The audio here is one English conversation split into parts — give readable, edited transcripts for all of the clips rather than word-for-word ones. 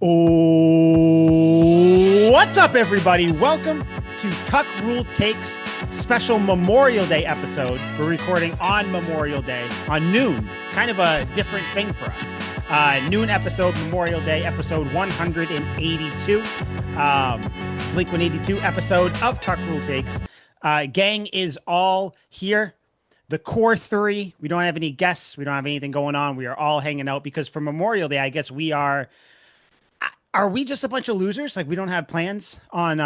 Oh, what's up, everybody? Welcome to Tuck Rule Takes special Memorial Day episode. We're recording on Memorial Day on noon, kind of a different thing for us. Noon episode, Memorial Day episode 182, Blink 182 episode of Tuck Rule Takes. Gang is all here. The core three. We don't have any guests. We don't have anything going on. We are all hanging out because for Memorial Day, I guess we are. Are we just a bunch of losers? Like we don't have plans on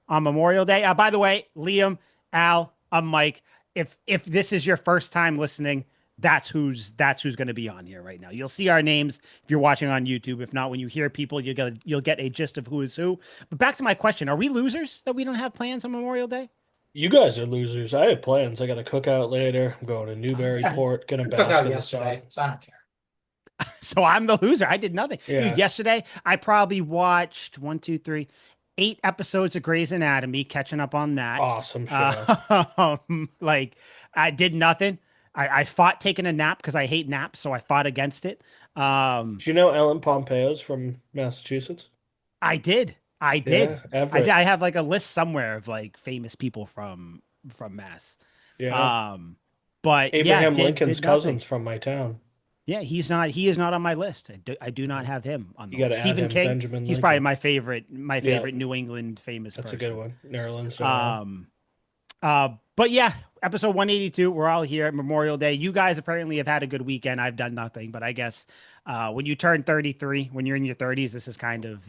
Memorial Day? By the way, Liam, Al, I'm Mike. If this is your first time listening, that's who's going to be on here right now. You'll see our names if you're watching on YouTube. If not, when you hear people, you'll get a gist of who is who. But back to my question: are we losers that we don't have plans on Memorial Day? You guys are losers. I have plans. I got a cookout later. I'm going to Yeah, Newburyport, gonna took bask out in the sun. yesterday, so I don't care. So I'm the loser. I did nothing. Dude, Yeah, yesterday I probably watched one, two, three, 8 episodes of Grey's Anatomy, catching up on that. awesome show. Like I did nothing. I fought taking a nap because I hate naps, so I fought against it. Do you know Ellen Pompeo's from Massachusetts? I did. I did. Yeah, Everett. I have like a list somewhere of like famous people from Mass. Yeah, Um, but yeah, Abraham did Lincoln's nothing. cousins from my town. Yeah, he is not on my list. I do not have him on You the got list. to add Stephen him, King, Benjamin he's probably Lincoln. my Yeah, favorite New England famous that's a person. good one. Nerlens. Um, but yeah, episode 182, we're all here at Memorial Day. You guys apparently have had a good weekend. I've done nothing, but I guess when you turn 33, when you're in your 30s, this is kind of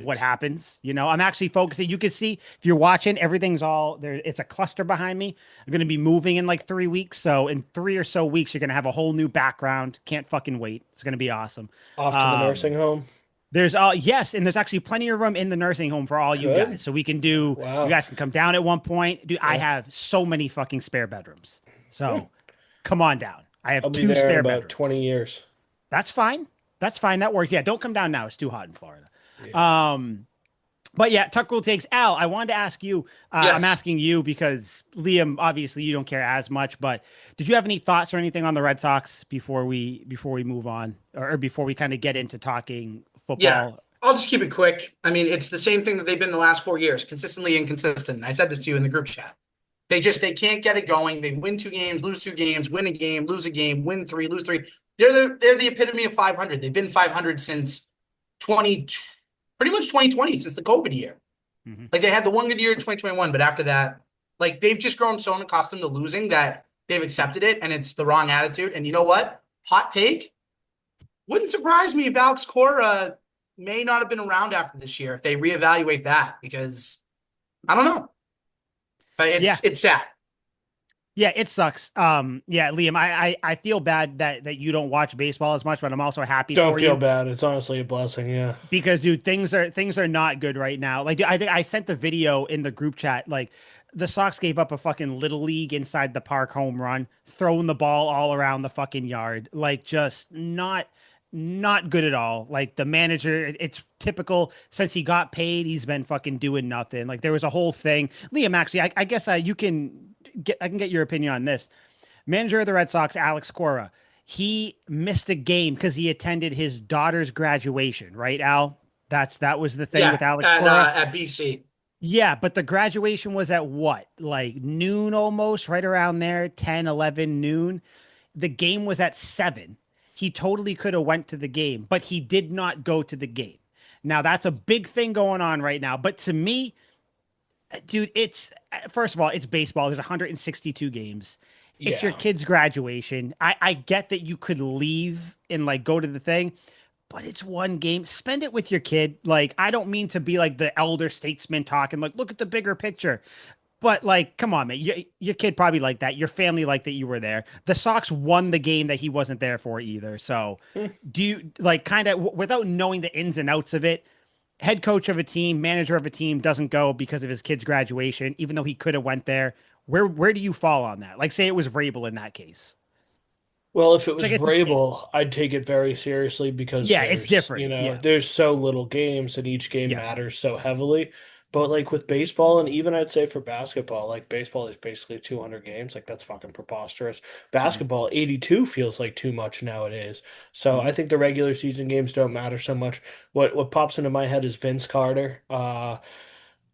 what Nice. happens. I'm actually focusing. You can see if you're watching, everything's all there. It's a cluster behind me. I'm going to be moving in like 3 weeks. So in 3 or so weeks, you're going to have a whole new background. Can't fucking wait. It's going to be awesome. Off to the nursing Um, home. there's yes, and there's actually plenty of room in the nursing home for all you Good. guys. So we can do, you Wow. guys can come down at one point. Dude, I Yeah. have so many fucking spare bedrooms. Hmm. So come on down. I have I'll be two there in spare about 20 bedrooms. years. That's fine. That's fine. That works. Yeah, don't come down now. It's too hot in Florida. Yeah. But yeah, Tuck Rule Takes. Al, I wanted to ask you. I'm Yes. asking you because Liam, obviously, you don't care as much. But did you have any thoughts or anything on the Red Sox before we move on, or before we kind of get into talking Yeah. football? I'll just keep it quick. I mean, it's the same thing that they've been the last 4 years, consistently inconsistent. I said this to you in the group chat. They can't get it going. They win 2 games, lose 2 games, win a game, lose a game, win three, lose three. They're the epitome of 500. They've been 500 since 20, pretty much 2020, since the COVID year. Mhm. Like they had the one good year in 2021, but after that, like they've just grown so accustomed to losing that they've accepted it, and it's the wrong attitude. And you know what? Hot take. Wouldn't surprise me if Alex Cora may not have been around after this year if they reevaluate that, because I don't know. But Yeah, it's sad. yeah, it sucks. Yeah, Liam, I feel bad that you don't watch baseball as much, but I'm also happy Don't for feel you bad. It's honestly a blessing. Yeah. because, dude, things are not good right now. Like, dude, I think I sent the video in the group chat. Like, the Sox gave up a fucking little league inside the park home run, throwing the ball all around the fucking yard. Like, just not good at all. Like the manager, it's typical. Since he got paid, he's been fucking doing nothing. Like there was a whole thing. Liam, actually, I guess you can get. I can get your opinion on this. Manager of the Red Sox, Alex Cora, he missed a game because he attended his daughter's graduation. Right, Al? That was the thing Yeah, with Alex at Cora. BC. Yeah, but the graduation was at what? Like noon almost, right around there, 10, 11 noon. The game was at 7. He totally could have went to the game, but he did not go to the game. Now that's a big thing going on right now, but to me, dude, it's first of all, it's baseball. There's 162 games. It's your Yeah. kid's graduation. I get that you could leave and like go to the thing, but it's one game. Spend it with your kid. Like, I don't mean to be like the elder statesman talking, like, look at the bigger picture. But like, come on, man. Your kid probably like that. Your family like that you were there. The Sox won the game that he wasn't there for either. So, Hmm. do you like kind of without knowing the ins and outs of it? Head coach of a team, manager of a team doesn't go because of his kid's graduation, even though he could have went there. Where do you fall on that? Like, say it was Vrabel in that case. Well, if it Which I was guess, Vrabel, I'd take it very seriously because yeah, it's different. Yeah, there's so little games and each game yeah, matters so heavily. But like with baseball, and even I'd say for basketball, like baseball is basically 200 games. Like that's fucking preposterous. Mhm. Basketball, 82 feels like too much nowadays. So I Mhm. think the regular season games don't matter so much. What pops into my head is Vince Carter.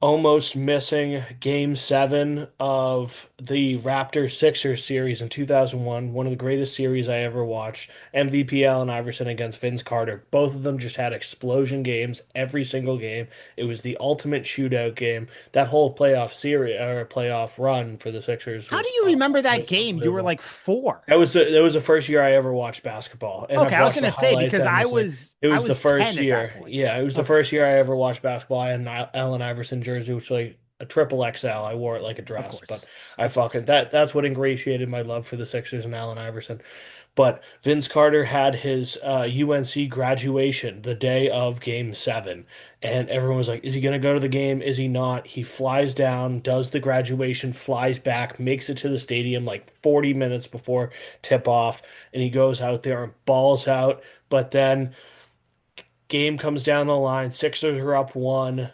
Almost missing game seven of the Raptors Sixers series in 2001, one of the greatest series I ever watched. MVP Allen Iverson against Vince Carter. Both of them just had explosion games every single game. It was the ultimate shootout game. That whole playoff series or playoff run for the Sixers How do you remember that was game? You were unbelievable. like 4. That was the first year I ever watched basketball, and Okay, I've I was watched the gonna say highlights because endlessly. It I was the was first 10 at that year. point. Yeah, it was the Okay. first year I ever watched basketball. I had an Allen Iverson jersey, which was like a triple XL. I wore it like a Of dress, but course. I Of course. fucking that's what ingratiated my love for the Sixers and Allen Iverson. But Vince Carter had his UNC graduation the day of Game 7, and everyone was like, "Is he going to go to the game? Is he not?" He flies down, does the graduation, flies back, makes it to the stadium like 40 minutes before tip off, and he goes out there and balls out. But then game comes down the line. Sixers are up one,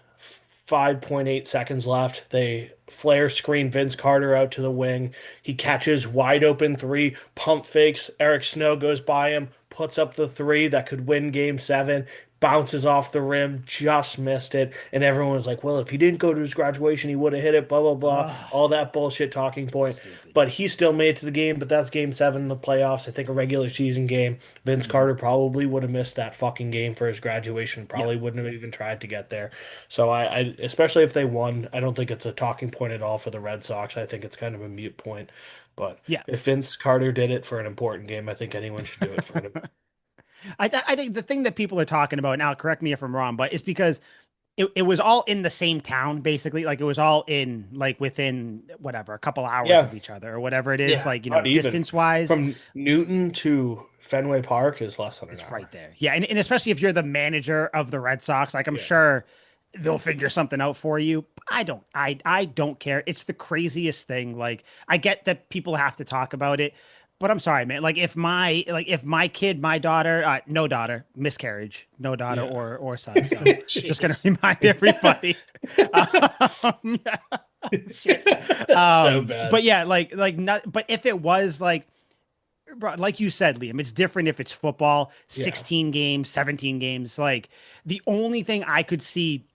5.8 seconds left. They flare screen Vince Carter out to the wing. He catches wide open three, pump fakes. Eric Snow goes by him, puts up the three that could win game seven. Bounces off the rim, just missed it. And everyone was like, well, if he didn't go to his graduation, he would have hit it, blah, blah, blah. Oh, All that bullshit talking point. stupid. But he still made it to the game, but that's game seven in the playoffs. I think a regular season game. Vince Mhm. Carter probably would have missed that fucking game for his graduation. Yeah. Probably wouldn't have even tried to get there. So especially if they won, I don't think it's a talking point at all for the Red Sox. I think it's kind of a mute point. But Yeah. if Vince Carter did it for an important game, I think anyone should do it for an. I think the thing that people are talking about now, correct me if I'm wrong, but it's because it was all in the same town, basically. Like it was all in like within whatever, a couple hours Yeah, of each other or whatever it is, Yeah. like, not even distance wise. from Newton to Fenway Park is less than an It's hour. right there. Yeah, and especially if you're the manager of the Red Sox, like I'm Yeah, sure they'll figure something out for you. I don't care. It's the craziest thing. Like I get that people have to talk about it, but I'm sorry, man. If my kid, my daughter, no daughter, miscarriage, no daughter yeah. or son. So just gonna Jeez. remind everybody. Um, shit. That's so bad. But yeah, not. But if it was like bro, like you said, Liam, it's different if it's football, Yeah. 16 games, 17 games. Like the only thing I could see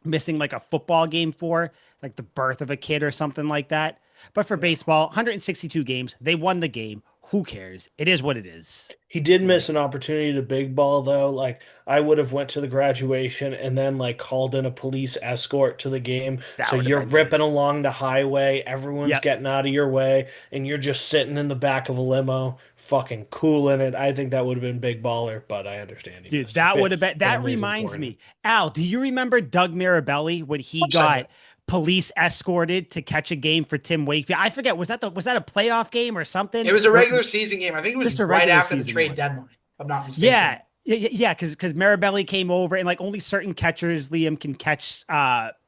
missing like a football game for, like the birth of a kid or something like that. But for Yeah. baseball, 162 games, they won the game. Who cares? It is what it is. He did miss Like an opportunity to big ball though. Like I would have went to the graduation and then like called in a police escort to the game. that So would have you're been me. ripping along the highway, everyone's Yep. getting out of your way, and you're just sitting in the back of a limo, fucking cooling it. I think that would have been big baller, but I understand he Dude, missed it. that would have been that Family's reminds important. me. Al, do you remember Doug Mirabelli when he Of course I do. got police escorted to catch a game for Tim Wakefield? I forget, was that a playoff game or something? It was a Where regular season game. I think it was just a right regular after the season trade one. deadline, if I'm not Yeah. mistaken. Yeah, because Marabelli came over and like only certain catchers, Liam, can catch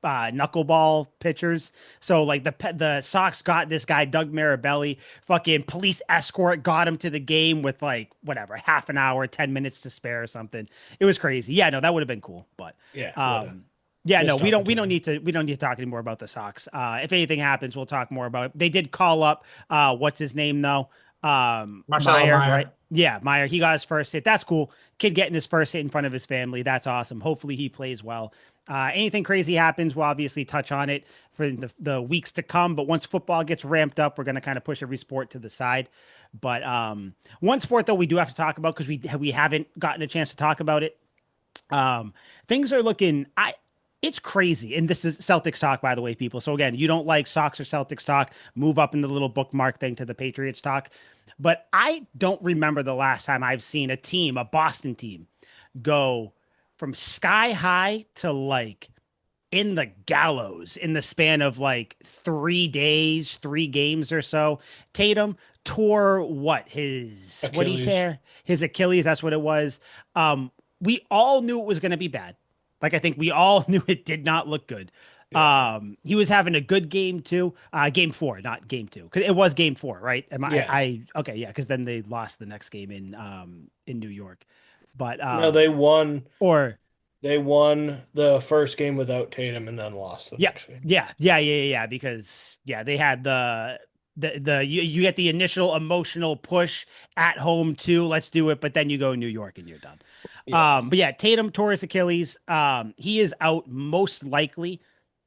knuckleball pitchers. So like the Sox got this guy Doug Marabelli, fucking police escort got him to the game with like whatever half an hour, 10 minutes to spare or something. It was crazy. Yeah, no, that would have been cool. But Yeah, would have. um, yeah, no, Missed opportunity. we don't need to talk anymore about the Sox. If anything happens, we'll talk more about it. They did call up what's his name though? Marcelo Meyer, right? Meyer. Yeah, Meyer. He got his first hit. That's cool. Kid getting his first hit in front of his family. That's awesome. Hopefully he plays well. Anything crazy happens, we'll obviously touch on it for the weeks to come. But once football gets ramped up, we're going to kind of push every sport to the side. But one sport though we do have to talk about because we haven't gotten a chance to talk about it. Um, things are looking. It's crazy, and this is Celtics talk, by the way, people. So again, you don't like Sox or Celtics talk, move up in the little bookmark thing to the Patriots talk. But I don't remember the last time I've seen a team, a Boston team, go from sky high to like in the gallows in the span of like 3 days, 3 games or so. Tatum tore what did he Achilles. tear? His Achilles, that's what it was. We all knew it was going to be bad. Like I think we all knew it did not look good. Yeah. He was having a good game too. Game four, not game two, because it was game four, right? Am Yeah. I okay? Yeah, because then they lost the next game in New York, but No, they won. or. They won the first game without Tatum and then lost the Yeah, next game. yeah. Because they had the you get the initial emotional push at home too. Let's do it, but then you go New York and you're done. Yeah. But yeah, Tatum tore his Achilles. He is out most likely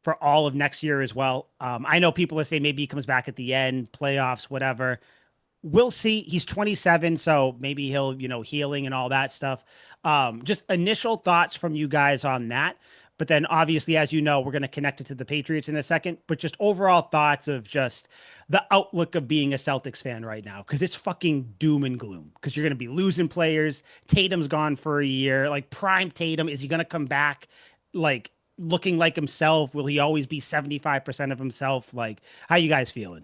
for all of next year as well. I know people are saying maybe he comes back at the end, playoffs, whatever. We'll see. He's 27, so maybe he'll, healing and all that stuff. Just initial thoughts from you guys on that. But then obviously, as you know, we're going to connect it to the Patriots in a second. But just overall thoughts of just the outlook of being a Celtics fan right now, because it's fucking doom and gloom. Because you're going to be losing players. Tatum's gone for a year. Like prime Tatum, is he going to come back like looking like himself? Will he always be 75% of himself? Like, how you guys feeling?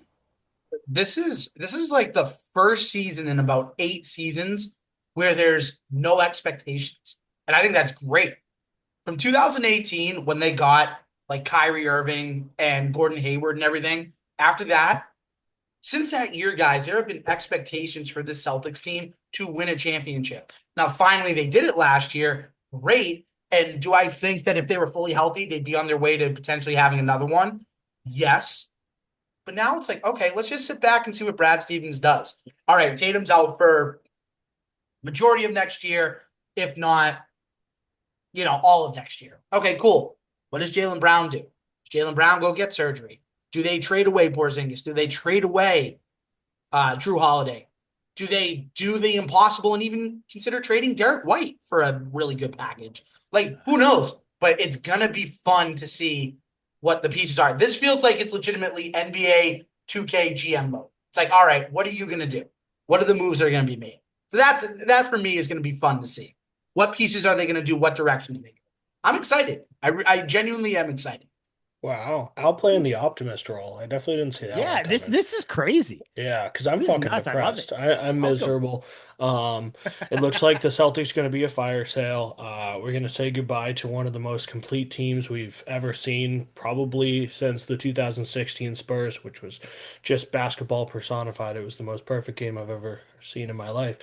This is like the first season in about 8 seasons where there's no expectations. And I think that's great. From 2018, when they got like Kyrie Irving and Gordon Hayward and everything, after that, since that year, guys, there have been expectations for this Celtics team to win a championship. Now, finally, they did it last year. Great. And do I think that if they were fully healthy, they'd be on their way to potentially having another one? Yes. But now it's like, okay, let's just sit back and see what Brad Stevens does. All right, Tatum's out for majority of next year, if not, all of next year. Okay, cool. What does Jaylen Brown do? Does Jaylen Brown go get surgery? Do they trade away Porzingis? Do they trade away Drew Holiday? Do they do the impossible and even consider trading Derek White for a really good package? Like, who knows? But it's going to be fun to see what the pieces are. This feels like it's legitimately NBA 2K GM mode. It's like, all right, what are you going to do? What are the moves that are going to be made? So that for me is going to be fun to see. What pieces are they going to do? What direction do they go? I'm excited. I genuinely am excited. Wow. Outplaying the optimist role. I definitely didn't see that one Yeah, this coming. this is crazy. Yeah, because I'm This is fucking nuts. I love it. depressed. I'm Welcome. miserable. It looks like the Celtics going to be a fire sale. We're going to say goodbye to one of the most complete teams we've ever seen, probably since the 2016 Spurs, which was just basketball personified. It was the most perfect game I've ever seen in my life.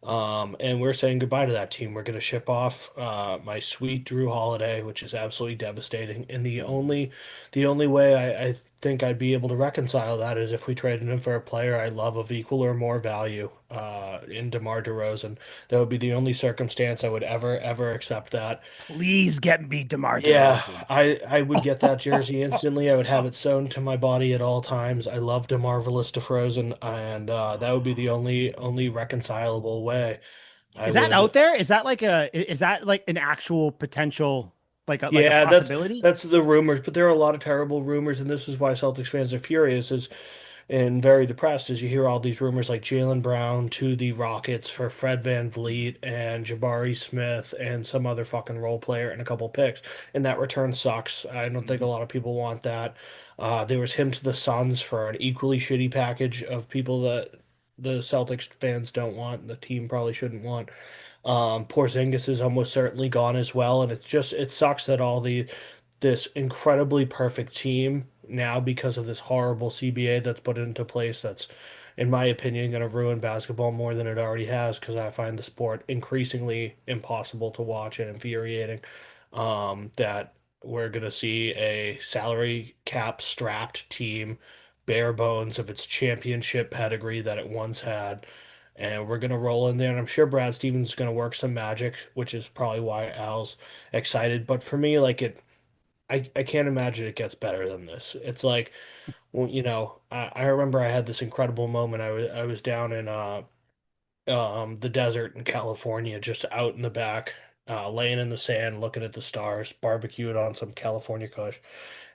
And we're saying goodbye to that team. We're going to ship off my sweet Drew Holiday, which is absolutely devastating. And the only way I think I'd be able to reconcile that is if we traded him for a player I love of equal or more value in DeMar DeRozan. That would be the only circumstance I would ever accept that. Please get me DeMar Yeah, DeRozan. I would get that jersey instantly. I would have it sewn to my body at all times. I love DeMarvelous DeFrozen, and that would be the only reconcilable way. I Is that would. out there? Is that like an actual potential like a Yeah, that's possibility? that's the rumors, but there are a lot of terrible rumors, and this is why Celtics fans are furious is and very depressed as you hear all these rumors like Jaylen Brown to the Rockets for Fred Van Vliet and Jabari Smith and some other fucking role player and a couple picks. And that return sucks. I don't think a lot of people want that. There was him to the Suns for an equally shitty package of people that the Celtics fans don't want, and the team probably shouldn't want. Porzingis is almost certainly gone as well, and it sucks that all this incredibly perfect team now because of this horrible CBA that's put into place that's in my opinion going to ruin basketball more than it already has because I find the sport increasingly impossible to watch and infuriating. That we're going to see a salary cap strapped team bare bones of its championship pedigree that it once had, and we're gonna roll in there. And I'm sure Brad Stevens is gonna work some magic, which is probably why Al's excited. But for me, like I can't imagine it gets better than this. It's like, well, I remember I had this incredible moment. I was down in the desert in California, just out in the back, laying in the sand, looking at the stars, barbecued on some California kush.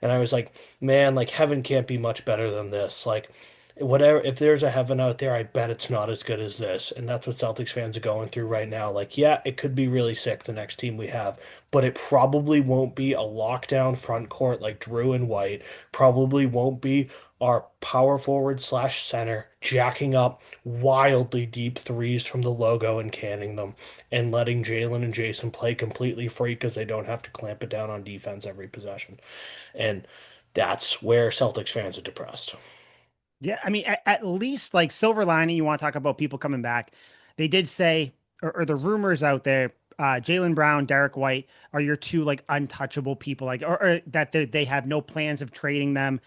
And I was like, man, like heaven can't be much better than this. Like, whatever, if there's a heaven out there, I bet it's not as good as this. And that's what Celtics fans are going through right now. Like, yeah, it could be really sick, the next team we have, but it probably won't be a lockdown front court like Drew and White. Probably won't be our power forward slash center jacking up wildly deep threes from the logo and canning them and letting Jalen and Jason play completely free because they don't have to clamp it down on defense every possession. And that's where Celtics fans are depressed. Yeah, I mean, at least like silver lining, you want to talk about people coming back. They did say, or the rumors out there Jaylen Brown, Derek White are your two like untouchable people, like or that they have no plans of trading them.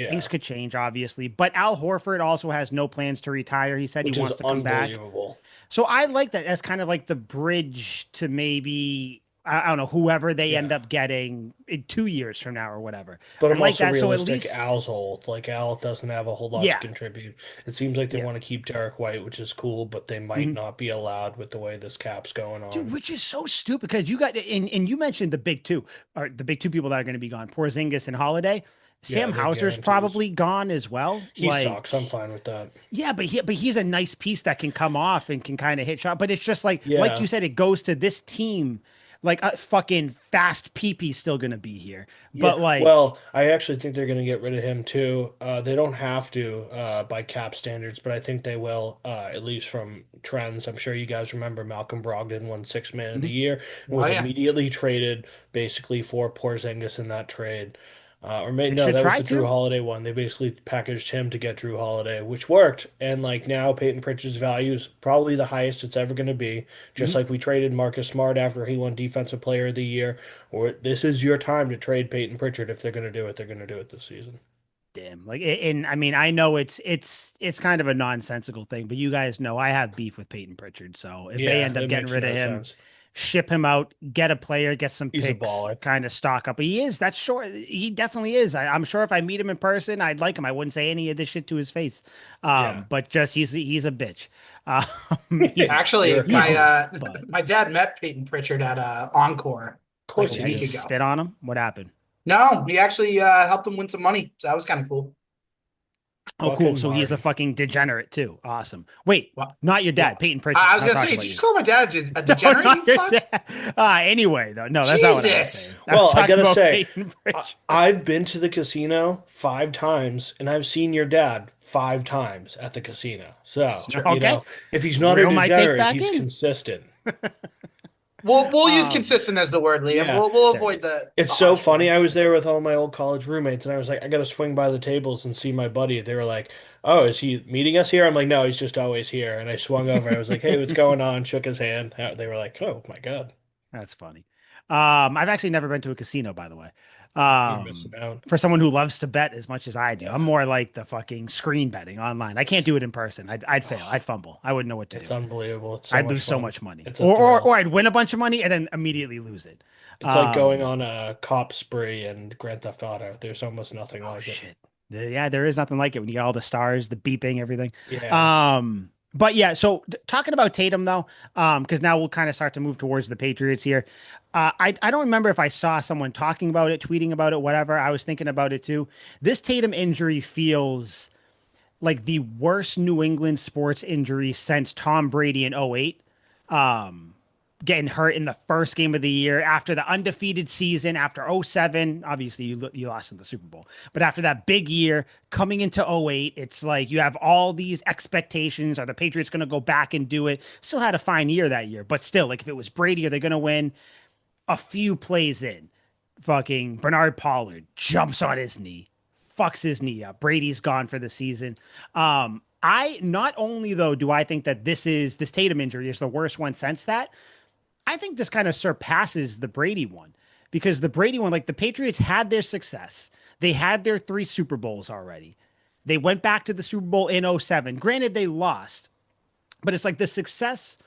Things Yeah, could change, obviously, but Al Horford also has no plans to retire. He said he which is wants to come back. unbelievable. So I like that as kind of like the bridge to maybe I don't know whoever they end Yeah. up getting in 2 years from now or whatever. But I I'm like also that. So at realistic. least, Al's old. Like Al doesn't have a whole lot to yeah, contribute. It seems like they yeah. want to keep Derek White, which is cool, but they might Mhm. not be allowed with the way this cap's going Dude, on. which is so stupid because you got and you mentioned the big two or the big two people that are going to be gone, Porzingis and Holiday. Yeah, Sam they're Hauser's guarantees. probably gone as well. He sucks. I'm Like, fine with that. yeah, but he's a nice piece that can come off and can kind of hit shot. But it's just like you Yeah. said, it goes to this team. Like a fucking fast PP still gonna be here, Yeah, but like, well, I actually think they're going to get rid of him too. They don't have to by cap standards, but I think they will, at least from trends. I'm sure you guys remember Malcolm Brogdon won Sixth Man of the mhm, Year and Oh was yeah. immediately traded basically for Porzingis in that trade. Or maybe they no, should that was try the Drew to. Holiday one. They basically packaged him to get Drew Holiday, which worked. And like now, Peyton Pritchard's value is probably the highest it's ever going to be. Just Mhm. like we traded Marcus Smart after he won Defensive Player of the Year. Or this is your time to trade Peyton Pritchard. If they're going to do it, they're going to do it this season. Damn, like, and I mean, I know it's kind of a nonsensical thing, but you guys know I have beef with Peyton Pritchard. So if they Yeah, end up that getting makes rid of no him, sense. ship him out, get a player, get some He's a picks, baller. kind of stock up. He is. That's sure. He definitely is. I'm sure if I meet him in person, I'd like him. I wouldn't say any of this shit to his face. Yeah. But just he's a bitch. He's Actually, You're a he's my not, clown. but my dad met Peyton Pritchard at Encore Of like a course he yeah, you week did. ago. spit on him. What happened? No, he actually helped him win some money, so that was kind of cool. Oh, cool. Fucking So he's a Marty. fucking degenerate too. Awesome. Wait, What? not your dad, What? Peyton I Pritchard. was Not gonna talking say, did about you you. just call my dad a No, degenerate? not You your fuck! dad. Anyway, though, no, that's not what I was saying. Jesus. I was Well, I talking gotta about say, Peyton Pritchard. I've been to the casino 5 times, and I've seen your dad 5 times at the casino. It's So, true. Okay, if he's not a reel my tape degenerate, back he's in. consistent. We'll use Um, consistent as the word, Liam. Yeah. We'll there it avoid is. It's the so harsh funny. word. I was there with all my old college roommates, and I was like, I gotta swing by the tables and see my buddy. They were like, "Oh, is he meeting us here?" I'm like, "No, he's just always here." And I swung over. I was like, "Hey, what's going on?" Shook his hand. They were like, "Oh my God, That's funny. I've actually never been to a casino, by the way. you're missing out." For someone who loves to bet as much as I do, I'm Yeah. more like the fucking screen betting online. I can't do it in person. I'd fail. I'd fumble. I wouldn't know what to It's do. unbelievable. It's so I'd much lose so fun. much money, It's a thrill. or I'd win a bunch of money and then immediately lose it. It's like going Um, on a cop spree and Grand Theft Auto. There's almost nothing oh like it. shit. Yeah, there is nothing like it when you get all the stars, the beeping, everything. Yeah. But yeah, so talking about Tatum though, because now we'll kind of start to move towards the Patriots here. I don't remember if I saw someone talking about it, tweeting about it, whatever. I was thinking about it too. This Tatum injury feels like the worst New England sports injury since Tom Brady in '08. Getting hurt in the first game of the year after the undefeated season, after '07. Obviously, you lost in the Super Bowl, but after that big year coming into '08, it's like you have all these expectations. Are the Patriots going to go back and do it? Still had a fine year that year, but still, like if it was Brady, are they going to win? A few plays in, fucking Bernard Pollard jumps on his knee, fucks his knee up. Brady's gone for the season. I not only though do I think that this Tatum injury is the worst one since that. I think this kind of surpasses the Brady one because the Brady one, like the Patriots had their success. They had their three Super Bowls already. They went back to the Super Bowl in '07. Granted, they lost, but it's like the success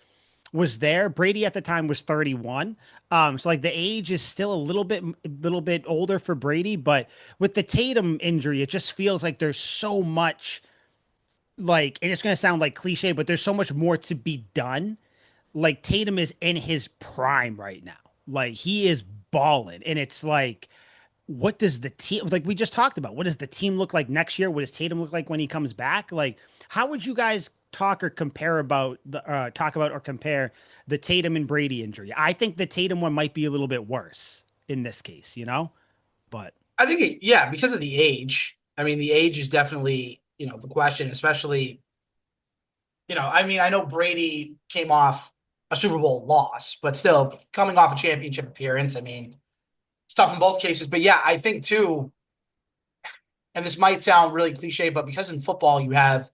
was there. Brady at the time was 31. So like the age is still a little bit older for Brady, but with the Tatum injury, it just feels like there's so much like, and it's going to sound like cliche, but there's so much more to be done. Like Tatum is in his prime right now. Like he is balling. And it's like, what does the team like we just talked about? What does the team look like next year? What does Tatum look like when he comes back? Like, how would you guys talk about or compare the Tatum and Brady injury? I think the Tatum one might be a little bit worse in this case, But I think, yeah, because of the age. I mean, the age is definitely, the question, especially, I mean, I know Brady came off a Super Bowl loss, but still coming off a championship appearance. I mean, it's tough in both cases. But yeah, I think too, and this might sound really cliche, but because in football you have,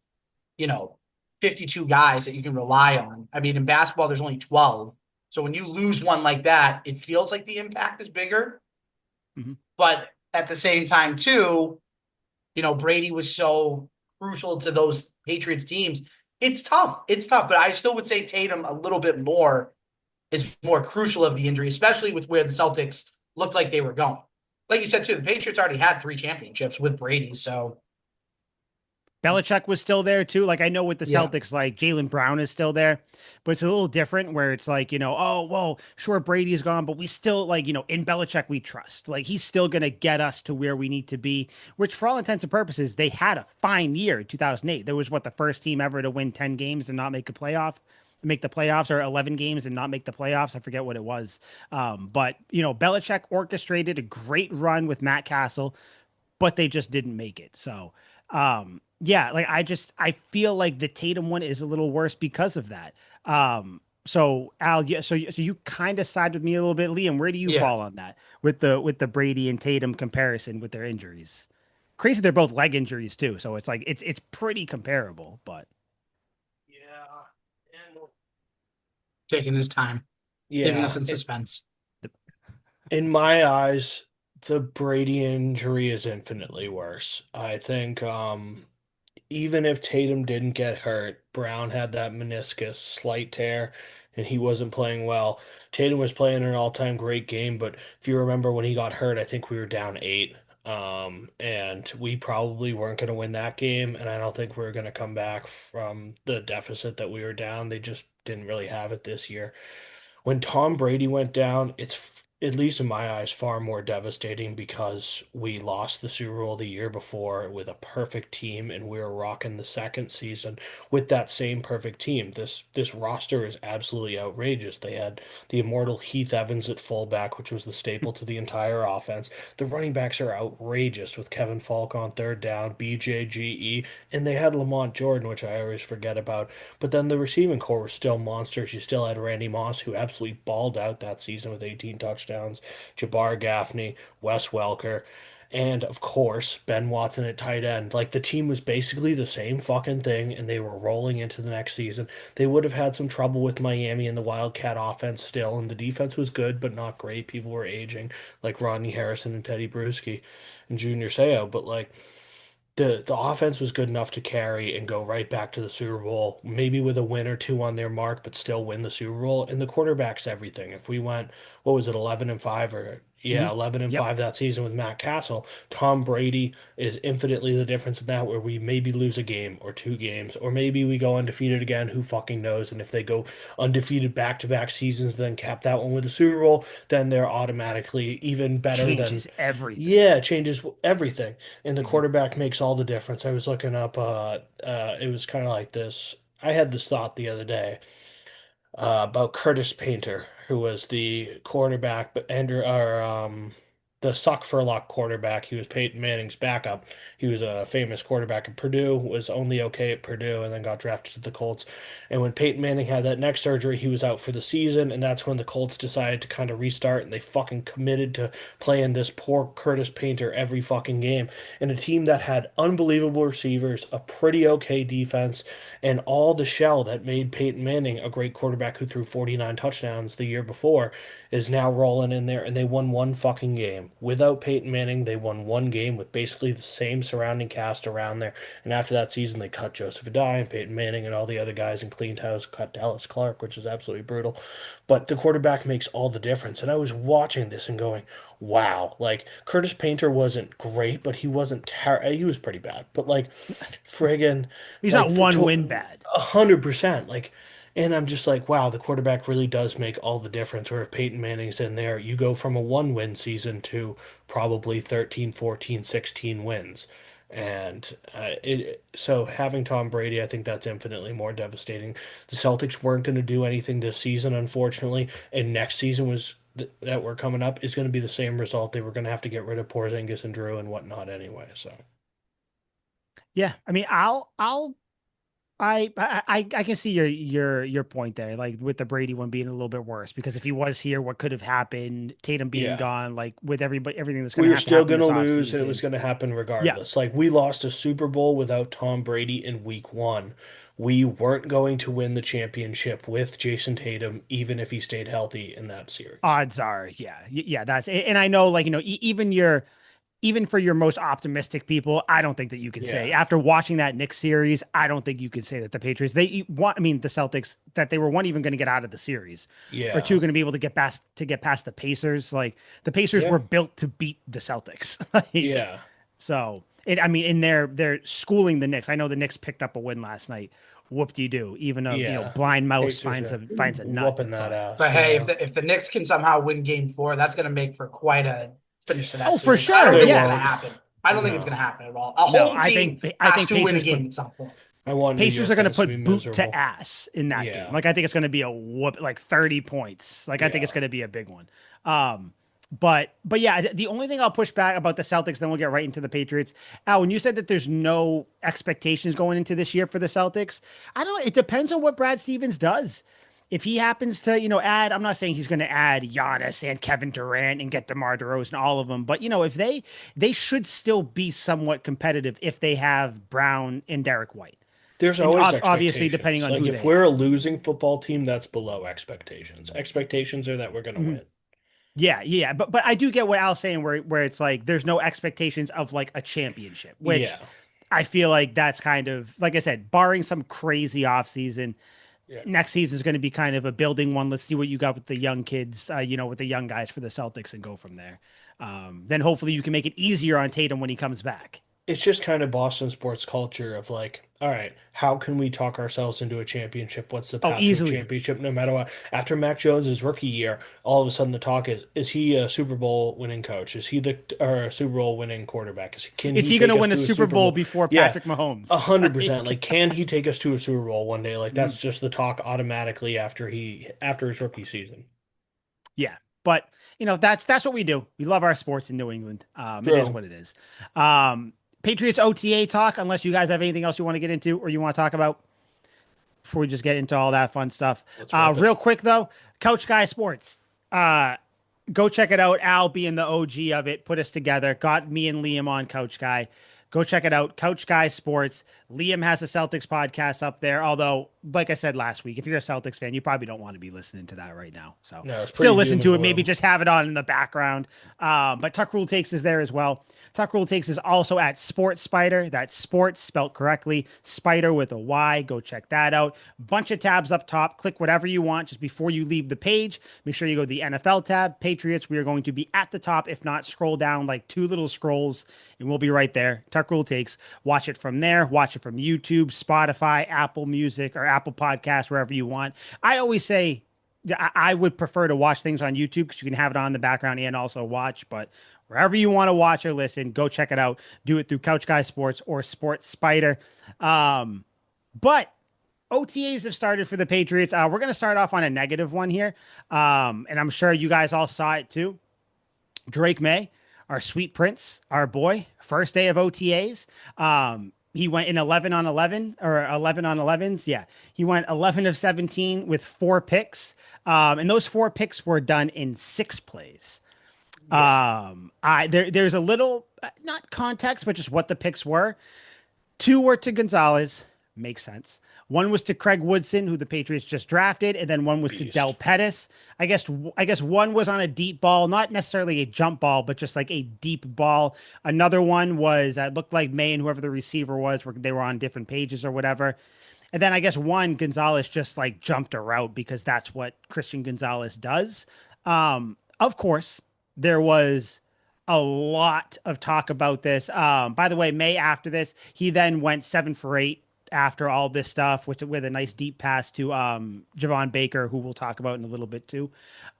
you know, 52 guys that you can rely on. I mean, in basketball, there's only 12. So when you lose one like that, it feels like the impact is bigger. Mhm. But at the same time, too, Brady was so crucial to those Patriots teams. It's tough. It's tough. But I still would say Tatum a little bit more is more crucial of the injury, especially with where the Celtics looked like they were going. Like you said, too, the Patriots already had 3 championships with Brady. So, Belichick was still there too. Like I know with the yeah. Celtics, like Jalen Brown is still there, but it's a little different where it's like, oh, well, sure, Brady's gone, but we still like, in Belichick, we trust. Like he's still going to get us to where we need to be, which for all intents and purposes, they had a fine year in 2008. There was the first team ever to win 10 games and not make make the playoffs, or 11 games and not make the playoffs. I forget what it was. But, Belichick orchestrated a great run with Matt Castle, but they just didn't make it. So, yeah, like I feel like the Tatum one is a little worse because of that. So Al, yeah, so you kind of side with me a little bit, Liam. Where do you Yeah. fall on that with the Brady and Tatum comparison with their injuries? Crazy, they're both leg injuries too, so it's like it's pretty comparable, but Yeah. And Taking his time, leaving us yeah, in suspense. in my eyes, the Brady injury is infinitely worse. I think even if Tatum didn't get hurt, Brown had that meniscus slight tear and he wasn't playing well. Tatum was playing an all-time great game, but if you remember when he got hurt, I think we were down 8. And we probably weren't going to win that game, and I don't think we are going to come back from the deficit that we were down. They just didn't really have it this year. When Tom Brady went down, at least in my eyes, far more devastating because we lost the Super Bowl the year before with a perfect team, and we were rocking the second season with that same perfect team. This roster is absolutely outrageous. They had the immortal Heath Evans at fullback, which was the staple to the entire offense. The running backs are outrageous with Kevin Falk on third down, BJGE, and they had Lamont Jordan, which I always forget about. But then the receiving core was still monsters. You still had Randy Moss, who absolutely balled out that season with 18 touchdowns, Jabbar Gaffney, Wes Welker, and of course, Ben Watson at tight end. Like the team was basically the same fucking thing, and they were rolling into the next season. They would have had some trouble with Miami and the Wildcat offense still, and the defense was good, but not great. People were aging, like Rodney Harrison and Teddy Bruschi and Junior Seau. But like, the offense was good enough to carry and go right back to the Super Bowl, maybe with a win or two on their mark, but still win the Super Bowl. And the quarterback's everything. If we went, what was it, 11-5 or yeah, mhm. 11 and Yep, 5 that season with Matt Castle. Tom Brady is infinitely the difference in that, where we maybe lose a game or 2 games, or maybe we go undefeated again. Who fucking knows? And if they go undefeated back-to-back seasons, then cap that one with the Super Bowl, then they're automatically even better than, changes everything. yeah, it changes everything. And the Mhm. quarterback makes all the difference. I was looking up, it was kind of like this. I had this thought the other day about Curtis Painter, who was the quarterback, but Andrew or the Suck for Luck quarterback. He was Peyton Manning's backup. He was a famous quarterback at Purdue, was only okay at Purdue, and then got drafted to the Colts. And when Peyton Manning had that neck surgery, he was out for the season, and that's when the Colts decided to kind of restart, and they fucking committed to playing this poor Curtis Painter every fucking game. And a team that had unbelievable receivers, a pretty okay defense, and all the shell that made Peyton Manning a great quarterback who threw 49 touchdowns the year before is now rolling in there, and they won one fucking game. Without Peyton Manning, they won one game with basically the same surrounding cast around there. And after that season, they cut Joseph Addai and Peyton Manning and all the other guys and cleaned house, cut Dallas Clark, which is absolutely brutal. But the quarterback makes all the difference. And I was watching this and going, wow, like Curtis Painter wasn't great, but he wasn't he was pretty bad. But like friggin' He's not like one win to bad. 100%. Like, and I'm just like, wow, the quarterback really does make all the difference. Or if Peyton Manning's in there, you go from a 1 win season to probably 13, 14, 16 wins. And so having Tom Brady, I think that's infinitely more devastating. The Celtics weren't going to do anything this season, unfortunately, and next season was that we're coming up is going to be the same result. They were going to have to get rid of Porzingis and Drew and whatnot anyway. So Yeah, I mean, I'll I can see your point there, like with the Brady one being a little bit worse, because if he was here, what could have happened? Tatum being Yeah. gone, like with everything that's going We to were have to still happen going to this lose, and it was offseason. going to happen Yeah. regardless. Like, we lost a Super Bowl without Tom Brady in week one. We weren't going to win the championship with Jason Tatum, even if he stayed healthy in that series. Odds are, yeah, yeah, and I know, like, even for your most optimistic people, I don't think that you can say Yeah. after watching that Knicks series, I don't think you could say that the Patriots, I mean, the Celtics, that they were one even going to get out of the series, or two Yeah. going to be able to get past the Pacers. Like the Pacers Yeah. were built to beat the Celtics. Like Yeah. so, I mean, in they're schooling the Knicks. I know the Knicks picked up a win last night. Whoop de doo. Even a Yeah. blind mouse Pacers finds are a nut. whooping that But ass. But hey, Yeah. if the Knicks can somehow win Game 4, that's going to make for quite a finish to that oh, for series. I sure, don't It think it's going to yeah. won't. happen. I don't think it's No. going to happen at all. A No, home team I has think to win a Pacers game put at some point. I want New Pacers York are going to fans to be put boot to miserable. ass in that game. Yeah. Like I think it's going to be a whoop, like 30 points. Like I think it's Yeah. going to be a big one. But yeah, the only thing I'll push back about the Celtics, then we'll get right into the Patriots. Al, when you said that there's no expectations going into this year for the Celtics, I don't know. It depends on what Brad Stevens does. If he happens to, add, I'm not saying he's going to add Giannis and Kevin Durant and get DeMar DeRozan, all of them, but if they should still be somewhat competitive if they have Brown and Derek White, There's and always obviously depending expectations. on Like, who if they we're a have. losing football team, that's below expectations. Expectations are that we're going to Mhm. win. Yeah, yeah, but I do get what Al's saying, where it's like there's no expectations of like a championship, which Yeah. I feel like that's kind of, like I said, barring some crazy offseason, Yeah. next season is going to be kind of a building one. Let's see what you got with the young kids, with the young guys for the Celtics, and go from there. Then hopefully you can make it easier on Tatum when he comes back. It's just kind of Boston sports culture of like, all right, how can we talk ourselves into a championship? What's the Oh, path to a easily. championship? No matter what. After Mac Jones's rookie year, all of a sudden the talk is he a Super Bowl winning coach? Is he the or a Super Bowl winning quarterback? Can Is he he going take to us win a to a Super Super Bowl Bowl? before Yeah, Patrick Mahomes? 100%. Like, Like, can he take us to a Super Bowl one day? Like, mhm. that's just the talk automatically after his rookie season. Yeah, but that's what we do. We love our sports in New England. It is True. what it is. Patriots OTA talk. Unless you guys have anything else you want to get into or you want to talk about before we just get into all that fun stuff. Let's rip it. Real quick though, Couch Guy Sports. Go check it out. Al being the OG of it, put us together. Got me and Liam on Couch Guy. Go check it out. Couch Guy Sports. Liam has a Celtics podcast up there. Although, like I said last week, if you're a Celtics fan, you probably don't want to be listening to that right now. So No, it's still pretty listen doom and to it. Maybe gloom. just have it on in the background. But Tuck Rule Takes is there as well. Tuck Rule Takes is also at Sports Spider. That's sports spelt correctly. Spider with a Y. Go check that out. Bunch of tabs up top. Click whatever you want just before you leave the page. Make sure you go to the NFL tab. Patriots, we are going to be at the top. If not, scroll down like two little scrolls and we'll be right there. Tuck Rule Takes. Watch it from there. Watch it from YouTube, Spotify, Apple Music, or Apple Podcasts, wherever you want. I always say I would prefer to watch things on YouTube because you can have it on in the background and also watch. But wherever you want to watch or listen, go check it out. Do it through Couch Guy Sports or Sports Spider. But OTAs have started for the Patriots. We're going to start off on a negative one here. And I'm sure you guys all saw it too. Drake May, our sweet prince, our boy, first day of OTAs. He went in 11 on 11 or 11 on 11s. Yeah. He went 11 of 17 with 4 picks. And those 4 picks were done in 6 plays. There's a little, not context, but just what the picks were. 2 were to Gonzalez. Makes sense. One was to Craig Woodson, who the Patriots just drafted, and then one was to Del Beast. Pettis. I guess one was on a deep ball, not necessarily a jump ball, but just like a deep ball. Another one was looked like May and whoever the receiver was, they were on different pages or whatever. And then I guess one Gonzalez just like jumped a route because that's what Christian Gonzalez does. Of course, there was a lot of talk about this. By the way, May after this, he then went 7 for 8 after all this stuff, with a nice deep pass to Javon Baker, who we'll talk about in a little bit too.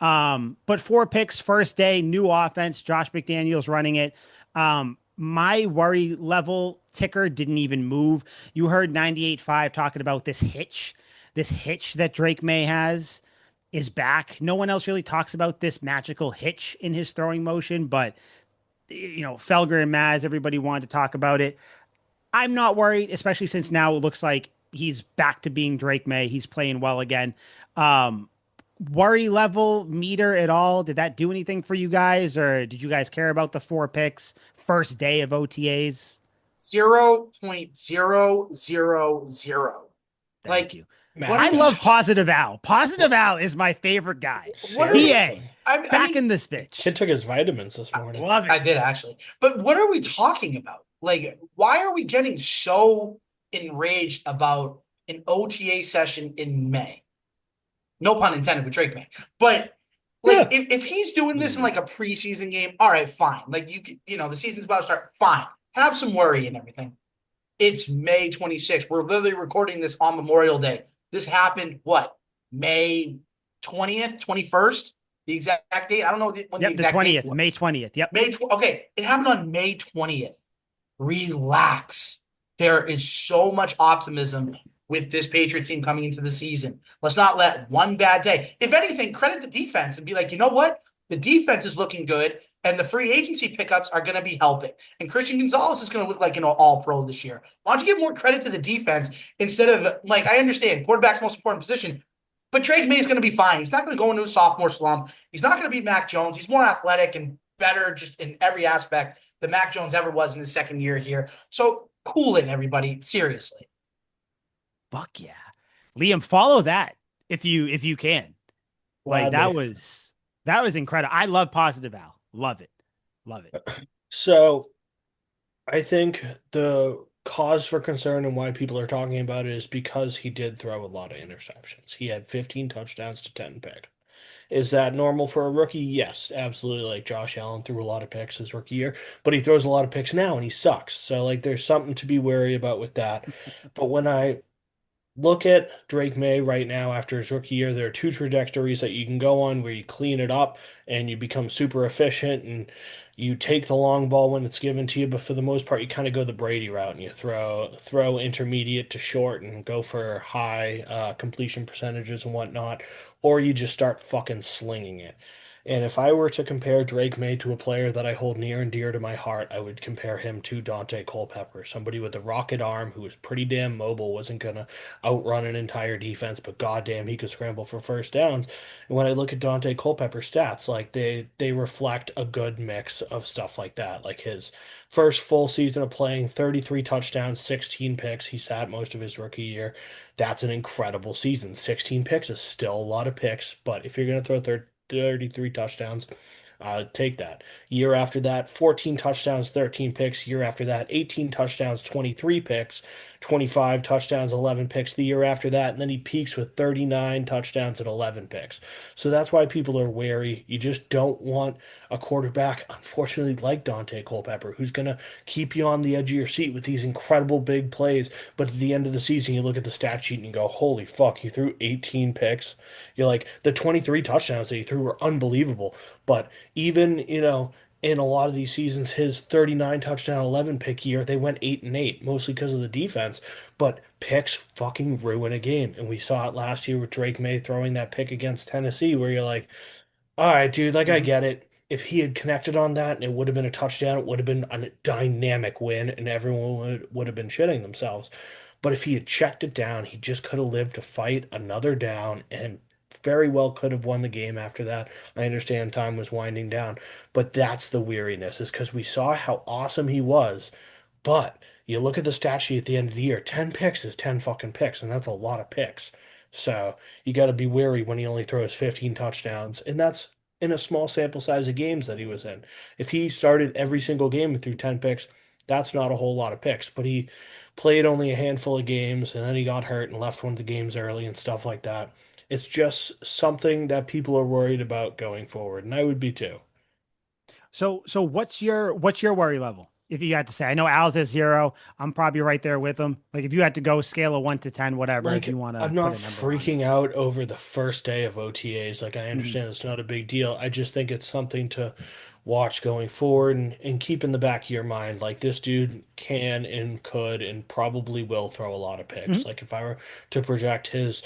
But 4 picks, first day, new offense, Josh McDaniels running it. My worry level ticker didn't even move. You heard 98.5 talking about this hitch that Drake May has is back. No one else really talks about this magical hitch in his throwing motion, but Felger and Maz, everybody wanted to talk about it. I'm not worried, especially since now it looks like he's back to being Drake May. He's playing well again. Um, Worry level meter at all? Did that do anything for you guys, or did you guys care about the 4 picks first day of OTAs? 0.000. Thank Like, you. what I are we Massive. love talking? Positive Al. Positive Al is my favorite guy. What are we? Seriously. PA, I back mean, in this bitch. Kid took his vitamins this morning. Love it. I did actually. But what are we talking about? Like, why are we getting so enraged about an OTA session in May? No pun intended with Drake May. But like, Yeah. if he's doing this in like a preseason game, all right, fine. Like the season's about to start. Fine, have some worry and everything. It's May 26th. We're literally recording this on Memorial Day. This happened what? May 20th, 21st? The exact date. I don't know when the Yep, the exact date 20th, was. May 20th. Yep. Okay, it happened on May 20th. Relax. There is so much optimism with this Patriots team coming into the season. Let's not let one bad day. If anything, credit the defense and be like, you know what? The defense is looking good, and the free agency pickups are going to be helping. And Christian Gonzalez is going to look like an all-pro this year. Why don't you give more credit to the defense instead of, like, I understand quarterback's most important position, but Drake May is going to be fine. He's not going to go into a sophomore slump. He's not going to be Mac Jones. He's more athletic and better just in every aspect than Mac Jones ever was in his second year here. So cool it, everybody. Seriously. Fuck yeah. Liam, follow that if you can. Like Gladly. that was incredible. I love Positive Al. Love it. Love it. So I think the cause for concern and why people are talking about it is because he did throw a lot of interceptions. He had 15 touchdowns to 10 picks. Is that normal for a rookie? Yes, absolutely. Like Josh Allen threw a lot of picks his rookie year, but he throws a lot of picks now and he sucks. So like there's something to be wary about with that. But when I look at Drake May right now after his rookie year, there are two trajectories that you can go on where you clean it up and you become super efficient and you take the long ball when it's given to you, but for the most part you kind of go the Brady route and you throw intermediate to short and go for high completion percentages and whatnot, or you just start fucking slinging it. And if I were to compare Drake May to a player that I hold near and dear to my heart, I would compare him to Dante Culpepper, somebody with a rocket arm who was pretty damn mobile, wasn't gonna outrun an entire defense, but goddamn, he could scramble for first downs. And when I look at Dante Culpepper's stats, like they reflect a good mix of stuff like that. Like his first full season of playing, 33 touchdowns, 16 picks. He sat most of his rookie year. That's an incredible season. 16 picks is still a lot of picks, but if you're gonna throw 33 touchdowns, take that. Year after that, 14 touchdowns, 13 picks. Year after that, 18 touchdowns, 23 picks, 25 touchdowns, 11 picks the year after that. And then he peaks with 39 touchdowns and 11 picks. So that's why people are wary. You just don't want a quarterback, unfortunately, like Dante Culpepper, who's going to keep you on the edge of your seat with these incredible big plays. But at the end of the season, you look at the stat sheet and you go, holy fuck, he threw 18 picks. You're like, the 23 touchdowns that he threw were unbelievable. But even, in a lot of these seasons, his 39 touchdown, 11 pick year, they went 8-8, mostly because of the defense. But picks fucking ruin a game. And we saw it last year with Drake May throwing that pick against Tennessee, where you're like, all right, dude, like I Mhm. get it. If he had connected on that and it would have been a touchdown, it would have been a dynamic win and everyone would have been shitting themselves. But if he had checked it down, he just could have lived to fight another down and very well could have won the game after that. I understand time was winding down, but that's the weariness, is because we saw how awesome he was. But you look at the stat sheet at the end of the year, 10 picks is 10 fucking picks, and that's a lot of picks. So you got to be wary when he only throws 15 touchdowns, and that's in a small sample size of games that he was in. If he started every single game and threw 10 picks, that's not a whole lot of picks, but he played only a handful of games and then he got hurt and left one of the games early and stuff like that. It's just something that people are worried about going forward, and I would be too. So what's your worry level? If you had to say, I know Al's is 0. I'm probably right there with him. Like if you had to go scale of 1 to 10, whatever, if you Like, want to I'm put not a number on it. freaking out over the first day of OTAs. Like, I Mhm. understand it's not a big deal. I just think it's something to watch going forward and keep in the back of your mind. Like, this dude can and could and probably will throw a lot of picks. Mhm. Like, if I were to project his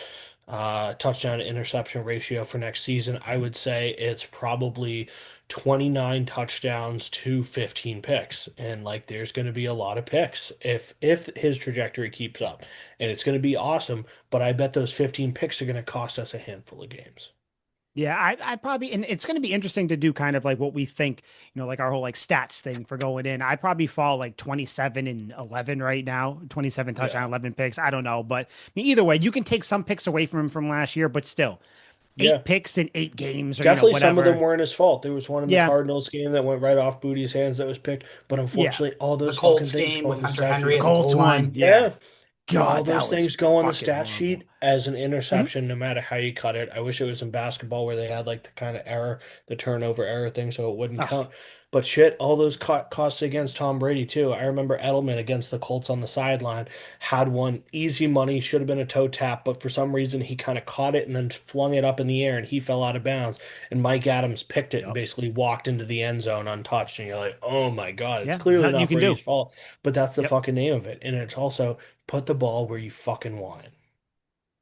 touchdown to interception ratio for next season, I would say it's probably 29 touchdowns to 15 picks. And like there's going to be a lot of picks if his trajectory keeps up. And it's going to be awesome, but I bet those 15 picks are going to cost us a handful of games. Yeah, I probably, and it's going to be interesting to do kind of like what we think, like our whole like stats thing for going in. I probably fall like 27 and 11 right now, 27 touchdown, Yeah. 11 picks. I don't know, but I mean, either way, you can take some picks away from him from last year, but still, Yeah. 8 picks in 8 games or, Definitely some of them whatever. weren't his fault. There was one in the Yeah, Cardinals game that went right off Booty's hands that was picked, but yeah. unfortunately all The those fucking Colts things game go with on the Hunter stat Henry The sheet. at the goal Colts one. line. Yeah. Yeah. But all God, those that was things go on the fucking stat horrible. sheet as an Mhm. interception, no matter how you cut it. I wish it was in basketball where they had like the kind of error, the turnover error thing, so it wouldn't Ugh, count. But shit, all those costs against Tom Brady too. I remember Edelman against the Colts on the sideline had one easy money, should have been a toe tap, but for some reason he kind of caught it and then flung it up in the air and he fell out of bounds. And Mike Adams picked it and yep. basically walked into the end zone untouched. And you're like, oh my God, it's Yeah, there's clearly nothing you not can do. Brady's fault, but that's the Yep. fucking name of it. And it's also put the ball where you fucking want it.